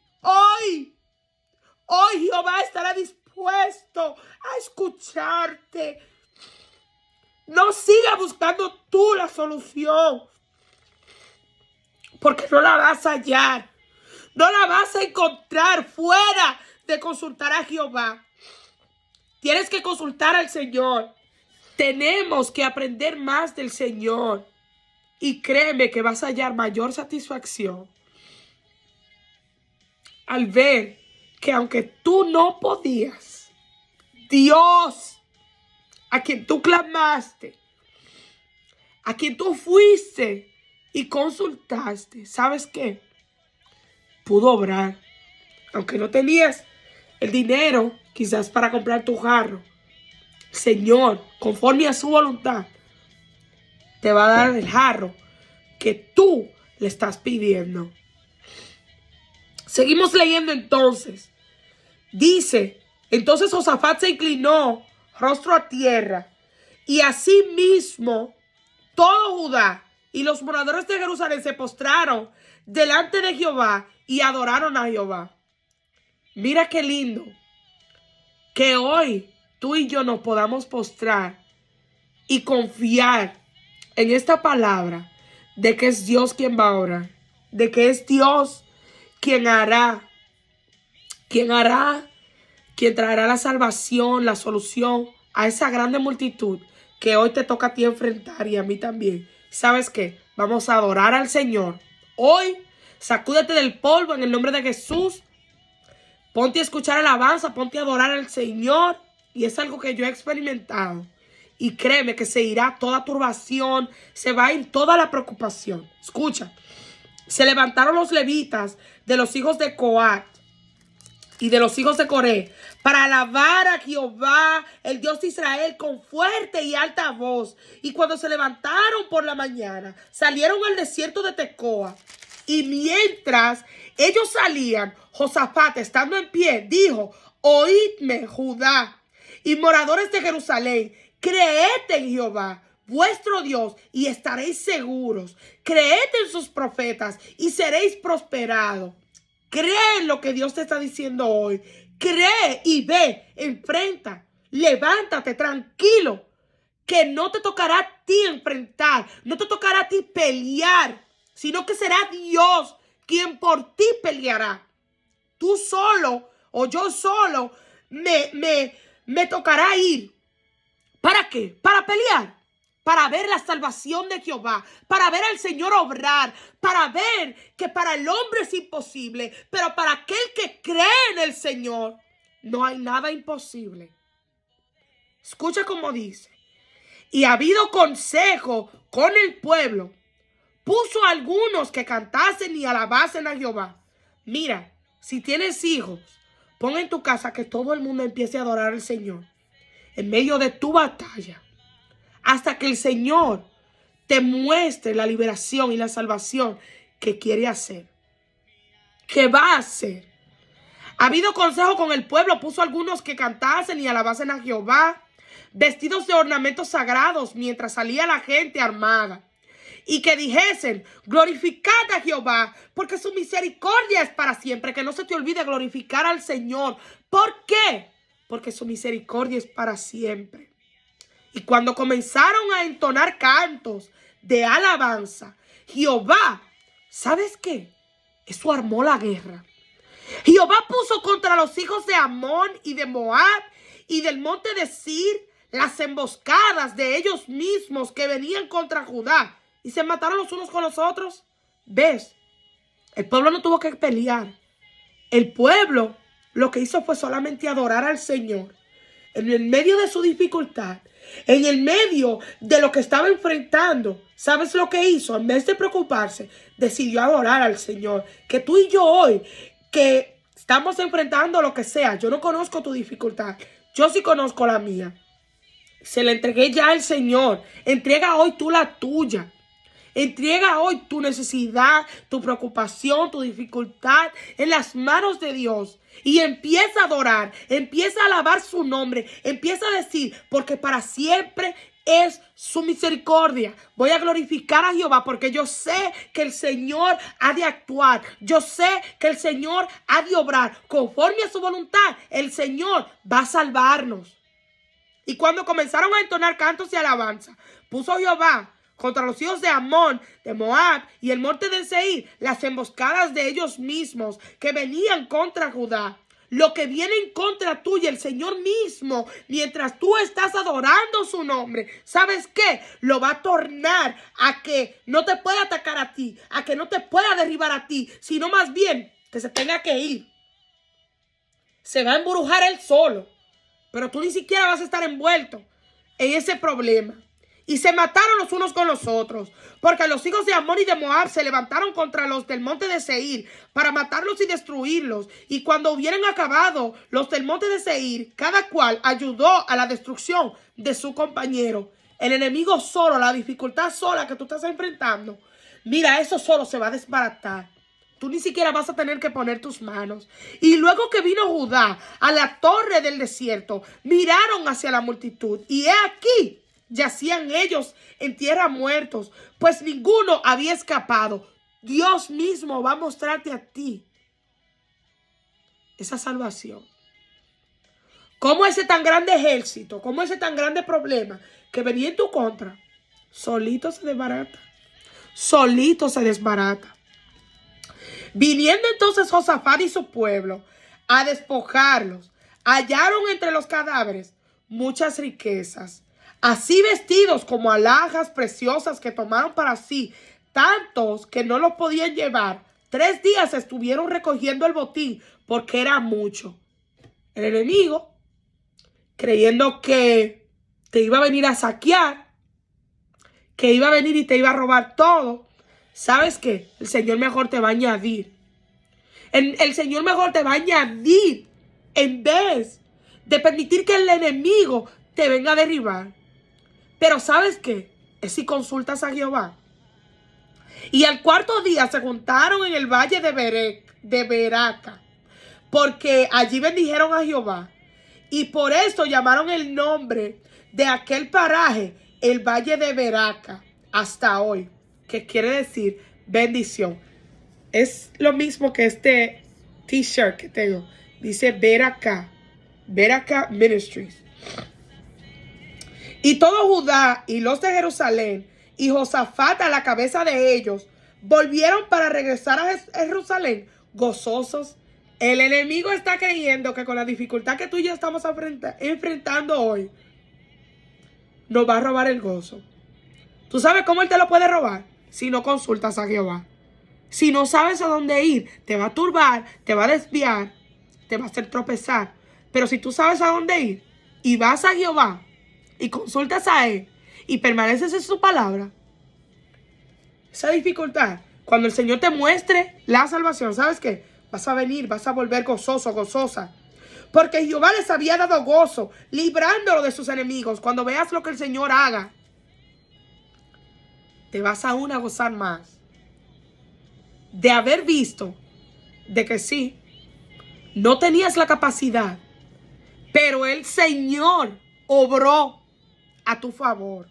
Jehová estará dispuesto a escucharte. No sigas buscando tú la solución, porque no la vas a hallar. No la vas a encontrar fuera de consultar a Jehová. Tienes que consultar al Señor. Tenemos que aprender más del Señor. Y créeme que vas a hallar mayor satisfacción al ver que aunque tú no podías, Dios, a quien tú clamaste, a quien tú fuiste y consultaste, ¿sabes qué? Pudo obrar. Aunque no tenías el dinero quizás para comprar tu jarro, Señor, conforme a su voluntad, te va a dar el jarro que tú le estás pidiendo. Seguimos leyendo entonces. Dice, entonces Josafat se inclinó rostro a tierra. Y asimismo todo Judá y los moradores de Jerusalén se postraron delante de Jehová y adoraron a Jehová. Mira qué lindo que hoy tú y yo nos podamos postrar y confiar en esta palabra de que es Dios quien va a orar, de que es Dios quien hará, quien traerá la salvación, la solución a esa grande multitud que hoy te toca a ti enfrentar y a mí también. ¿Sabes qué? Vamos a adorar al Señor. Hoy, sacúdete del polvo en el nombre de Jesús. Ponte a escuchar alabanza, ponte a adorar al Señor. Y es algo que yo he experimentado. Y créeme que se irá toda turbación, se va a ir toda la preocupación. Escucha, se levantaron los levitas de los hijos de Coat y de los hijos de Coré para alabar a Jehová, el Dios de Israel, con fuerte y alta voz. Y cuando se levantaron por la mañana, salieron al desierto de Tecoa. Y mientras ellos salían, Josafat, estando en pie, dijo: oídme, Judá y moradores de Jerusalén, creed en Jehová, vuestro Dios, y estaréis seguros. Creed en sus profetas y seréis prosperados. Cree en lo que Dios te está diciendo hoy. Cree y ve, enfrenta, levántate tranquilo, que no te tocará a ti enfrentar, no te tocará a ti pelear, sino que será Dios quien por ti peleará. Tú solo o yo solo me tocará ir. ¿Para qué? Para pelear. Para ver la salvación de Jehová, para ver al Señor obrar, para ver que para el hombre es imposible, pero para aquel que cree en el Señor no hay nada imposible. Escucha cómo dice: y ha habido consejo con el pueblo, puso a algunos que cantasen y alabasen a Jehová. Mira, si tienes hijos, pon en tu casa que todo el mundo empiece a adorar al Señor en medio de tu batalla, hasta que el Señor te muestre la liberación y la salvación que quiere hacer, que va a hacer. Ha habido consejo con el pueblo, puso algunos que cantasen y alabasen a Jehová, vestidos de ornamentos sagrados, mientras salía la gente armada, y que dijesen: glorificad a Jehová, porque su misericordia es para siempre. Que no se te olvide glorificar al Señor. ¿Por qué? Porque su misericordia es para siempre. Y cuando comenzaron a entonar cantos de alabanza, Jehová, ¿sabes qué? Eso armó la guerra. Jehová puso contra los hijos de Amón y de Moab y del monte de Sir las emboscadas de ellos mismos que venían contra Judá, y se mataron los unos con los otros. ¿Ves? El pueblo no tuvo que pelear. El pueblo lo que hizo fue solamente adorar al Señor en el medio de su dificultad, en el medio de lo que estaba enfrentando. ¿Sabes lo que hizo? En vez de preocuparse, decidió adorar al Señor. Que tú y yo hoy, que estamos enfrentando lo que sea, yo no conozco tu dificultad, yo sí conozco la mía. Se la entregué ya al Señor. Entrega hoy tú la tuya. Entrega hoy tu necesidad, tu preocupación, tu dificultad en las manos de Dios. Y empieza a adorar, empieza a alabar su nombre, empieza a decir: porque para siempre es su misericordia. Voy a glorificar a Jehová porque yo sé que el Señor ha de actuar. Yo sé que el Señor ha de obrar conforme a su voluntad. El Señor va a salvarnos. Y cuando comenzaron a entonar cantos de alabanza, puso Jehová contra los hijos de Amón, de Moab y el monte del Seir las emboscadas de ellos mismos que venían contra Judá. Lo que viene en contra tuya, el Señor mismo, mientras tú estás adorando su nombre, ¿sabes qué? Lo va a tornar a que no te pueda atacar a ti, a que no te pueda derribar a ti, sino más bien que se tenga que ir. Se va a embrujar él solo, pero tú ni siquiera vas a estar envuelto en ese problema. Y se mataron los unos con los otros, porque los hijos de Amón y de Moab se levantaron contra los del monte de Seir para matarlos y destruirlos. Y cuando hubieran acabado los del monte de Seir, cada cual ayudó a la destrucción de su compañero. El enemigo solo, la dificultad sola que tú estás enfrentando, mira, eso solo se va a desbaratar. Tú ni siquiera vas a tener que poner tus manos. Y luego que vino Judá a la torre del desierto, miraron hacia la multitud. Y he aquí, yacían ellos en tierra muertos, pues ninguno había escapado. Dios mismo va a mostrarte a ti esa salvación. Cómo ese tan grande ejército, cómo ese tan grande problema que venía en tu contra, solito se desbarata. Solito se desbarata. Viniendo entonces Josafat y su pueblo a despojarlos, hallaron entre los cadáveres muchas riquezas, así vestidos como alhajas preciosas que tomaron para sí, tantos que no los podían llevar. 3 días estuvieron recogiendo el botín porque era mucho. El enemigo, creyendo que te iba a venir a saquear, que iba a venir y te iba a robar todo, ¿sabes qué? El Señor mejor te va a añadir. El Señor mejor te va a añadir en vez de permitir que el enemigo te venga a derribar. Pero ¿sabes qué? Es si consultas a Jehová. Y al 4.º día se juntaron en el valle de Beraca, porque allí bendijeron a Jehová. Y por esto llamaron el nombre de aquel paraje el valle de Beraca hasta hoy, que quiere decir bendición. Es lo mismo que este t-shirt que tengo. Dice Beraca, Beraca Ministries. Y todo Judá y los de Jerusalén y Josafat a la cabeza de ellos volvieron para regresar a Jerusalén gozosos. El enemigo está creyendo que con la dificultad que tú y yo estamos enfrentando hoy, nos va a robar el gozo. ¿Tú sabes cómo él te lo puede robar? Si no consultas a Jehová. Si no sabes a dónde ir, te va a turbar, te va a desviar, te va a hacer tropezar. Pero si tú sabes a dónde ir y vas a Jehová y consultas a Él y permaneces en su palabra, esa dificultad, cuando el Señor te muestre la salvación, ¿sabes qué? Vas a venir, vas a volver gozoso, gozosa. Porque Jehová les había dado gozo, librándolo de sus enemigos. Cuando veas lo que el Señor haga, te vas aún a gozar más de haber visto de que sí, no tenías la capacidad, pero el Señor obró a tu favor.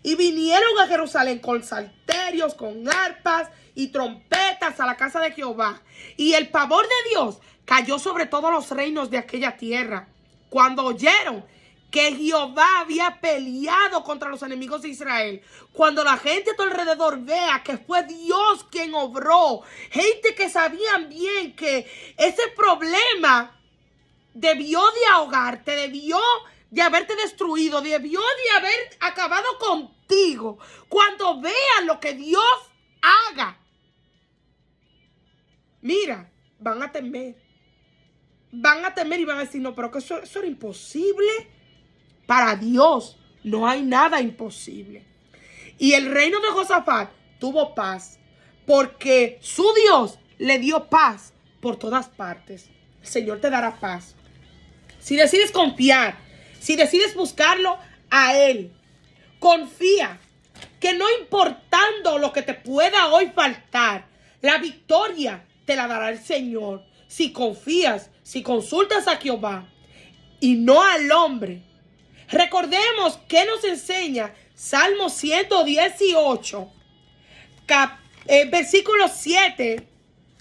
Y vinieron a Jerusalén con salterios, con arpas y trompetas a la casa de Jehová. Y el pavor de Dios cayó sobre todos los reinos de aquella tierra, cuando oyeron que Jehová había peleado contra los enemigos de Israel. Cuando la gente a tu alrededor vea que fue Dios quien obró, gente que sabían bien que ese problema debió de ahogarte, debió de haberte destruido, debió de haber acabado contigo. Cuando vean lo que Dios haga, mira, van a temer. Van a temer y van a decir, no, pero que eso era imposible. Para Dios no hay nada imposible. Y el reino de Josafat tuvo paz, porque su Dios le dio paz por todas partes. El Señor te dará paz. Si decides confiar, si decides buscarlo a Él, confía que no importando lo que te pueda hoy faltar, la victoria te la dará el Señor. Si confías, si consultas a Jehová y no al hombre. Recordemos que nos enseña Salmo 118, versículo 7.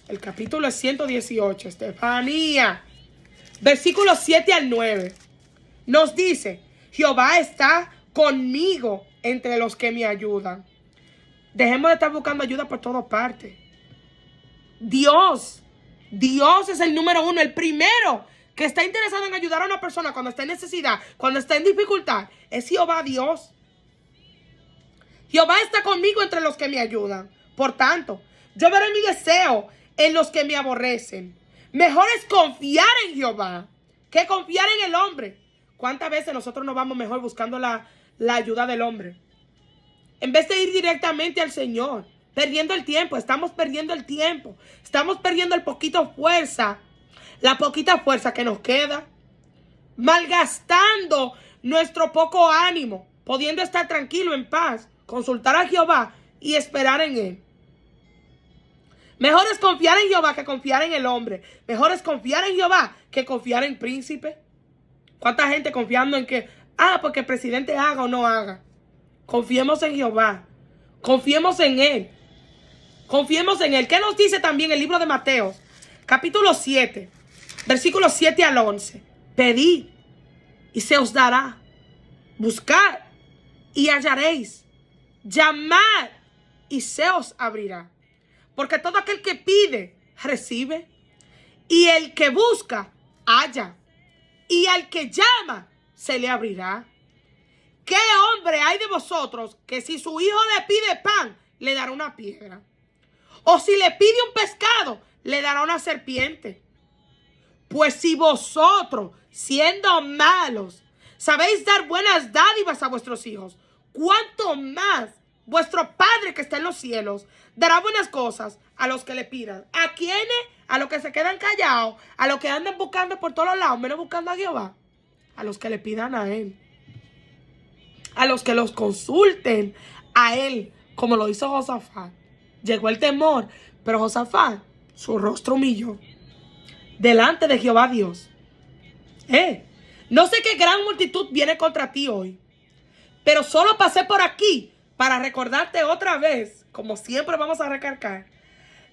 El capítulo es 118, Estefanía. Versículos 7 al 9. Nos dice, Jehová está conmigo entre los que me ayudan. Dejemos de estar buscando ayuda por todas partes. Dios es el número 1, el primero que está interesado en ayudar a una persona cuando está en necesidad, cuando está en dificultad, es Jehová Dios. Jehová está conmigo entre los que me ayudan. Por tanto, yo veré mi deseo en los que me aborrecen. Mejor es confiar en Jehová que confiar en el hombre. ¿Cuántas veces nosotros nos vamos mejor buscando la ayuda del hombre? En vez de ir directamente al Señor, perdiendo el tiempo, estamos perdiendo el tiempo. Estamos perdiendo la poquita fuerza que nos queda. Malgastando nuestro poco ánimo, pudiendo estar tranquilo, en paz, consultar a Jehová y esperar en Él. Mejor es confiar en Jehová que confiar en el hombre. Mejor es confiar en Jehová que confiar en príncipe. ¿Cuánta gente confiando en que, porque el presidente haga o no haga? Confiemos en Jehová. Confiemos en Él. Confiemos en Él. ¿Qué nos dice también el libro de Mateo? Capítulo 7, versículos 7 al 11. Pedid y se os dará. Buscad y hallaréis. Llamad y se os abrirá. Porque todo aquel que pide, recibe. Y el que busca, halla. Y al que llama, se le abrirá. ¿Qué hombre hay de vosotros que si su hijo le pide pan, le dará una piedra? O si le pide un pescado, le dará una serpiente. Pues si vosotros, siendo malos, sabéis dar buenas dádivas a vuestros hijos, ¿cuánto más vuestro Padre que está en los cielos dará buenas cosas a los que le pidan? ¿A quiénes? A los que se quedan callados, a los que andan buscando por todos lados, menos buscando a Jehová. A los que le pidan a Él. A los que los consulten a Él, como lo hizo Josafat. Llegó el temor, pero Josafat, su rostro humilló delante de Jehová Dios. No sé qué gran multitud viene contra ti hoy, pero solo pasé por aquí para recordarte otra vez, como siempre vamos a recalcar,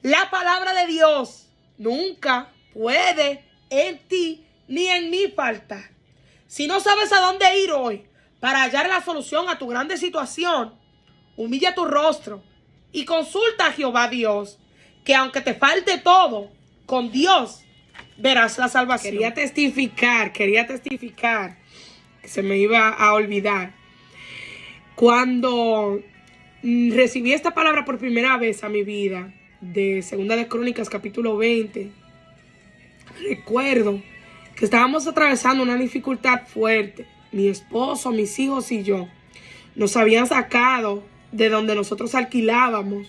la palabra de Dios nunca puede en ti ni en mí faltar. Si no sabes a dónde ir hoy para hallar la solución a tu grande situación, humilla tu rostro y consulta a Jehová Dios, que aunque te falte todo, con Dios verás la salvación. Quería testificar, se me iba a olvidar. Cuando recibí esta palabra por primera vez a mi vida, de Segunda de Crónicas, capítulo 20, recuerdo que estábamos atravesando una dificultad fuerte. Mi esposo, mis hijos y yo nos habían sacado de donde nosotros alquilábamos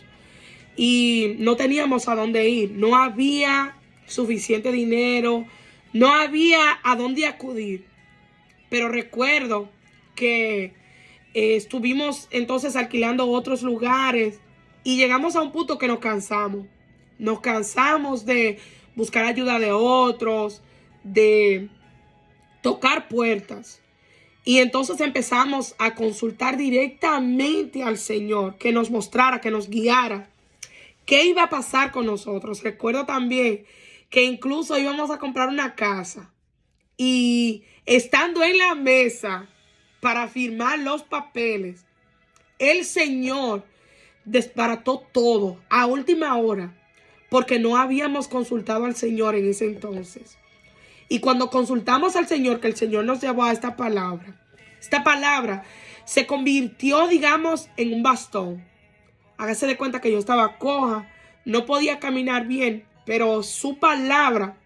y no teníamos a dónde ir. No había suficiente dinero, no había a dónde acudir. Pero recuerdo que estuvimos entonces alquilando otros lugares y llegamos a un punto que nos cansamos. Nos cansamos de buscar ayuda de otros, de tocar puertas. Y entonces empezamos a consultar directamente al Señor, que nos mostrara, que nos guiara qué iba a pasar con nosotros. Recuerdo también que incluso íbamos a comprar una casa y estando en la mesa para firmar los papeles, el Señor desbarató todo a última hora porque no habíamos consultado al Señor en ese entonces. Y cuando consultamos al Señor, que el Señor nos llevó a esta palabra se convirtió, digamos, en un bastón. Hágase de cuenta que yo estaba coja, no podía caminar bien, pero su palabra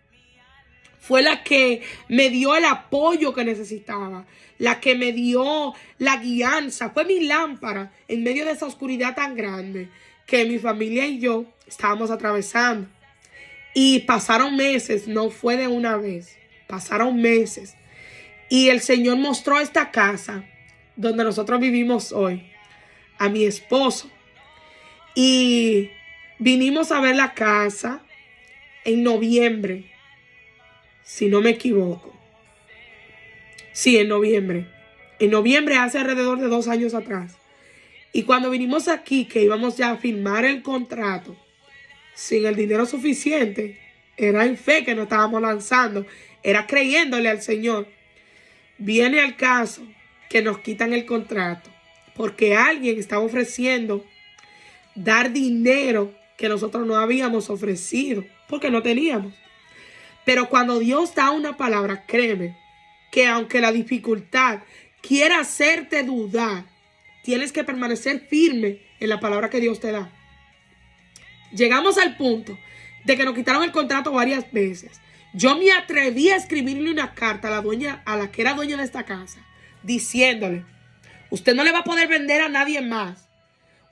fue la que me dio el apoyo que necesitaba, la que me dio la guianza, fue mi lámpara en medio de esa oscuridad tan grande que mi familia y yo estábamos atravesando. Y pasaron meses, no fue de una vez, pasaron meses. Y el Señor mostró esta casa donde nosotros vivimos hoy a mi esposo. Y vinimos a ver la casa en noviembre, si no me equivoco. Sí, en noviembre. En noviembre hace alrededor de 2 años atrás. Y cuando vinimos aquí, que íbamos ya a firmar el contrato, sin el dinero suficiente, era en fe que nos estábamos lanzando, era creyéndole al Señor. Viene al caso que nos quitan el contrato porque alguien estaba ofreciendo dar dinero que nosotros no habíamos ofrecido porque no teníamos. Pero cuando Dios da una palabra, créeme que aunque la dificultad quiera hacerte dudar, tienes que permanecer firme en la palabra que Dios te da. Llegamos al punto de que nos quitaron el contrato varias veces. Yo me atreví a escribirle una carta a la que era dueña de esta casa, diciéndole: usted no le va a poder vender a nadie más.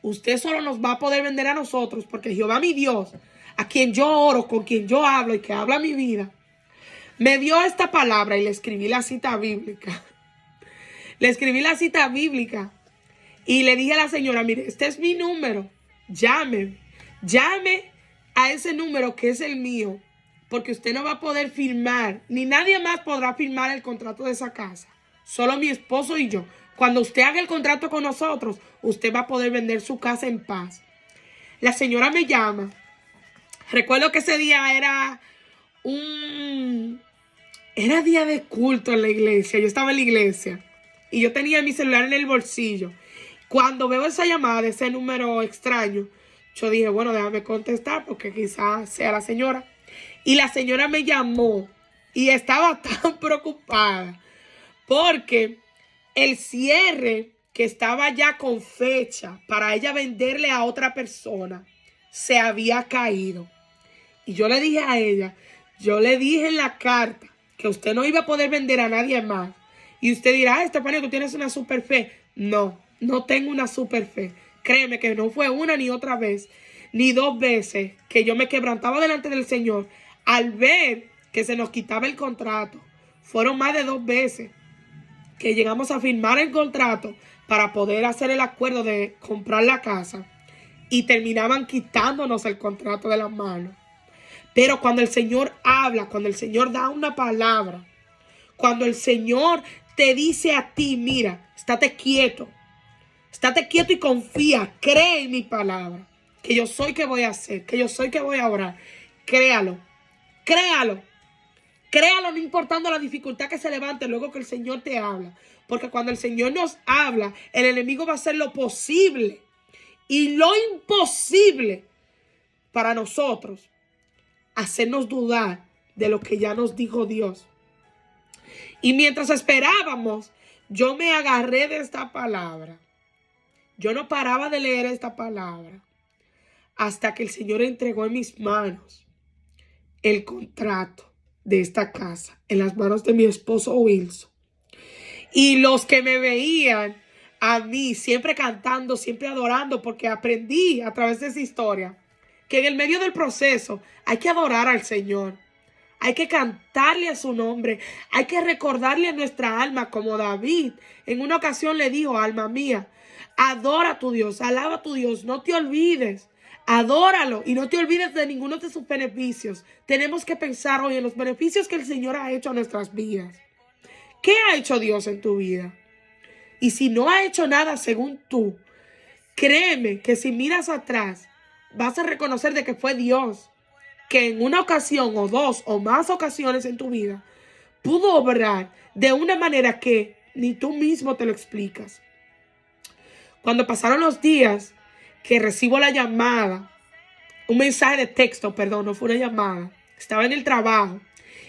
Usted solo nos va a poder vender a nosotros, porque Jehová mi Dios, a quien yo oro, con quien yo hablo y que habla mi vida, me dio esta palabra y le escribí la cita bíblica. Le escribí la cita bíblica y le dije a la señora: mire, este es mi número, llame a ese número que es el mío, porque usted no va a poder firmar, ni nadie más podrá firmar el contrato de esa casa. Solo mi esposo y yo. Cuando usted haga el contrato con nosotros, usted va a poder vender su casa en paz. La señora me llama. Recuerdo que ese día era día de culto en la iglesia. Yo estaba en la iglesia y yo tenía mi celular en el bolsillo. Cuando veo esa llamada de ese número extraño, yo dije, bueno, déjame contestar porque quizás sea la señora. Y la señora me llamó y estaba tan preocupada porque el cierre que estaba ya con fecha para ella venderle a otra persona se había caído. Y yo le dije a ella, yo le dije en la carta que usted no iba a poder vender a nadie más. Y usted dirá, Estefanía, tú tienes una super fe. No, no tengo una super fe. Créeme que no fue una ni otra vez, ni dos veces que yo me quebrantaba delante del Señor al ver que se nos quitaba el contrato. Fueron más de 2 veces que llegamos a firmar el contrato para poder hacer el acuerdo de comprar la casa y terminaban quitándonos el contrato de las manos. Pero cuando el Señor habla, cuando el Señor da una palabra, cuando el Señor te dice a ti, mira, estate quieto y confía, cree en mi palabra, que yo soy que voy a hacer, que yo soy que voy a orar. Créalo, créalo no importando la dificultad que se levante luego que el Señor te habla. Porque cuando el Señor nos habla, el enemigo va a hacer lo posible y lo imposible para nosotros hacernos dudar de lo que ya nos dijo Dios. Y mientras esperábamos, yo me agarré de esta palabra. Yo no paraba de leer esta palabra hasta que el Señor entregó en mis manos el contrato de esta casa, en las manos de mi esposo Wilson. Y los que me veían a mí siempre cantando, siempre adorando, porque aprendí a través de esa historia que en el medio del proceso hay que adorar al Señor. Hay que cantarle a su nombre. Hay que recordarle a nuestra alma, como David en una ocasión le dijo, alma mía, adora a tu Dios, alaba a tu Dios, no te olvides. Adóralo y no te olvides de ninguno de sus beneficios. Tenemos que pensar hoy en los beneficios que el Señor ha hecho a nuestras vidas. ¿Qué ha hecho Dios en tu vida? Y si no ha hecho nada según tú, créeme que si miras atrás, vas a reconocer de que fue Dios que en una ocasión o 2 o más ocasiones en tu vida pudo obrar de una manera que ni tú mismo te lo explicas. Cuando pasaron los días que recibo la llamada, un mensaje de texto, perdón, no fue una llamada, estaba en el trabajo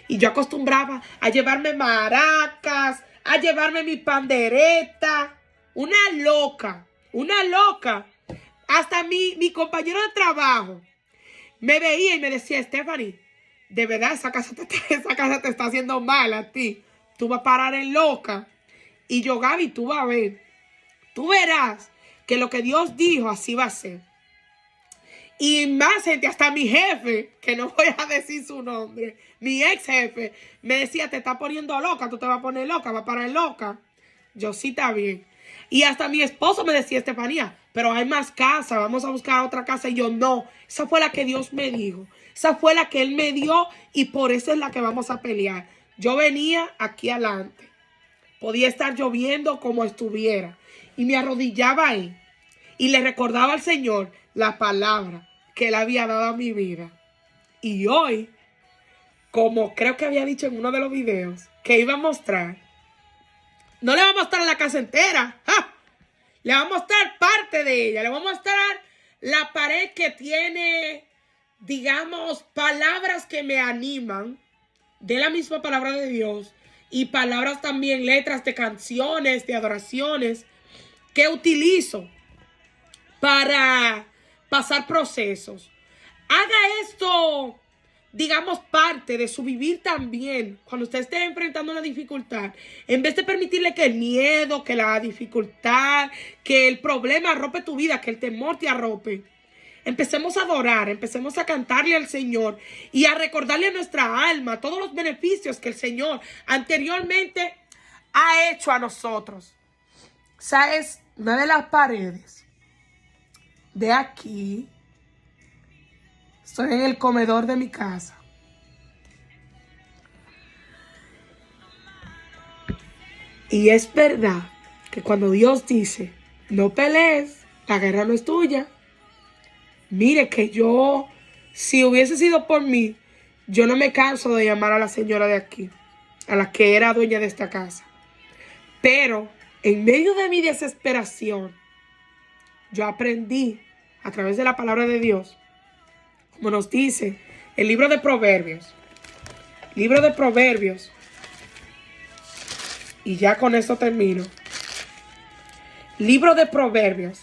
y yo acostumbraba a llevarme maracas, a llevarme mi pandereta, una loca, hasta mi compañero de trabajo me veía y me decía, Stephanie, de verdad esa casa te está haciendo mal a ti, tú vas a parar en loca. Y yo, Gaby, tú vas a ver, tú verás que lo que Dios dijo así va a ser. Y más gente, hasta mi jefe, que no voy a decir su nombre, mi ex jefe, me decía, te está poniendo loca, tú te vas a poner loca, vas a parar loca. Yo, sí, está bien. Y hasta mi esposo me decía, Estefanía, pero hay más casa, vamos a buscar otra casa. Y yo, no, esa fue la que Dios me dijo, esa fue la que Él me dio y por eso es la que vamos a pelear. Yo venía aquí adelante, podía estar lloviendo como estuviera y me arrodillaba ahí y le recordaba al Señor la palabra que Él había dado a mi vida. Y hoy, como creo que había dicho en uno de los videos que iba a mostrar, no le va a mostrar la casa entera, ¡ja! Le va a mostrar parte de ella, le va a mostrar la pared que tiene, digamos, palabras que me animan de la misma palabra de Dios y palabras también, letras de canciones, de adoraciones que utilizo para pasar procesos. Haga esto, digamos, parte de su vivir también. Cuando usted esté enfrentando una dificultad, en vez de permitirle que el miedo, que la dificultad, que el problema arrope tu vida, que el temor te arrope, empecemos a adorar, empecemos a cantarle al Señor y a recordarle a nuestra alma todos los beneficios que el Señor anteriormente ha hecho a nosotros. ¿Sabes? Una de las paredes de aquí Estoy en el comedor de mi casa. Y es verdad que cuando Dios dice, no pelees, la guerra no es tuya. Mire que yo, si hubiese sido por mí, yo no me canso de llamar a la señora de aquí, a la que era dueña de esta casa. Pero en medio de mi desesperación, yo aprendí a través de la palabra de Dios, como nos dice el libro de Proverbios. Libro de Proverbios. Y ya con esto termino. Libro de Proverbios.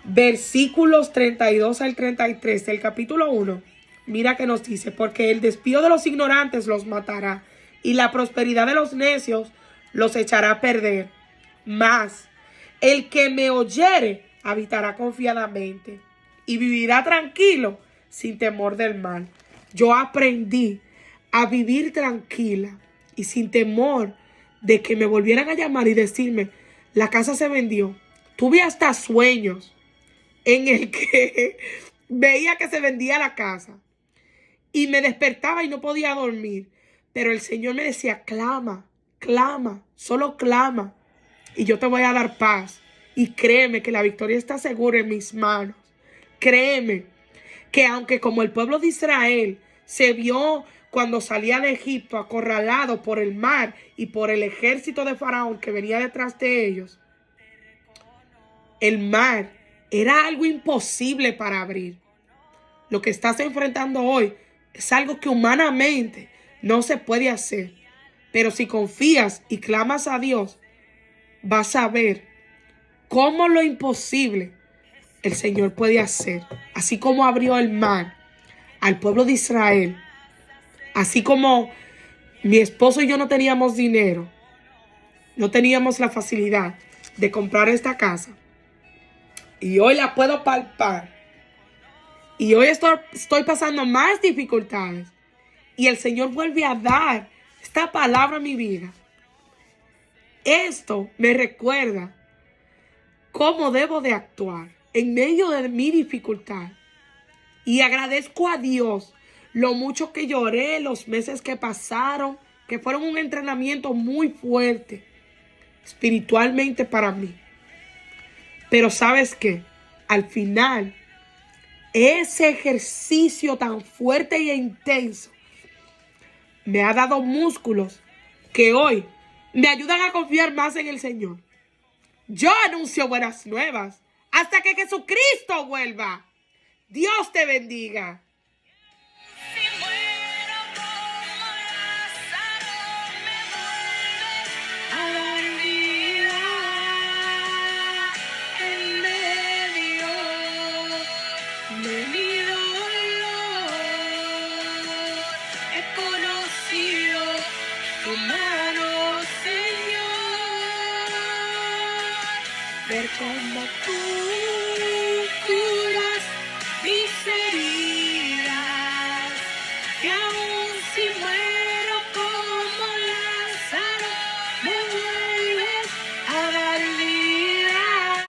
Versículos 32 al 33 del capítulo 1. Mira que nos dice, porque el despido de los ignorantes los matará, y la prosperidad de los necios los echará a perder. Mas el que me oyere habitará confiadamente y vivirá tranquilo sin temor del mal. Yo aprendí a vivir tranquila y sin temor de que me volvieran a llamar y decirme, la casa se vendió. Tuve hasta sueños en el que veía que se vendía la casa y me despertaba y no podía dormir. Pero el Señor me decía, clama, clama, solo clama y yo te voy a dar paz. Y créeme que la victoria está segura en mis manos. Créeme que aunque como el pueblo de Israel se vio cuando salía de Egipto acorralado por el mar y por el ejército de Faraón que venía detrás de ellos, el mar era algo imposible para abrir. Lo que estás enfrentando hoy es algo que humanamente no se puede hacer. Pero si confías y clamas a Dios, vas a ver cómo lo imposible el Señor puede hacer. Así como abrió el mar al pueblo de Israel. Así como mi esposo y yo no teníamos dinero. No teníamos la facilidad de comprar esta casa. Y hoy la puedo palpar. Y hoy estoy pasando más dificultades. Y el Señor vuelve a dar esta palabra a mi vida. Esto me recuerda cómo debo de actuar en medio de mi dificultad. Y agradezco a Dios lo mucho que lloré, los meses que pasaron, que fueron un entrenamiento muy fuerte espiritualmente para mí. Pero ¿sabes qué? Al final, ese ejercicio tan fuerte e intenso me ha dado músculos que hoy me ayudan a confiar más en el Señor. Yo anuncio buenas nuevas hasta que Jesucristo vuelva. Dios te bendiga. Ver como tú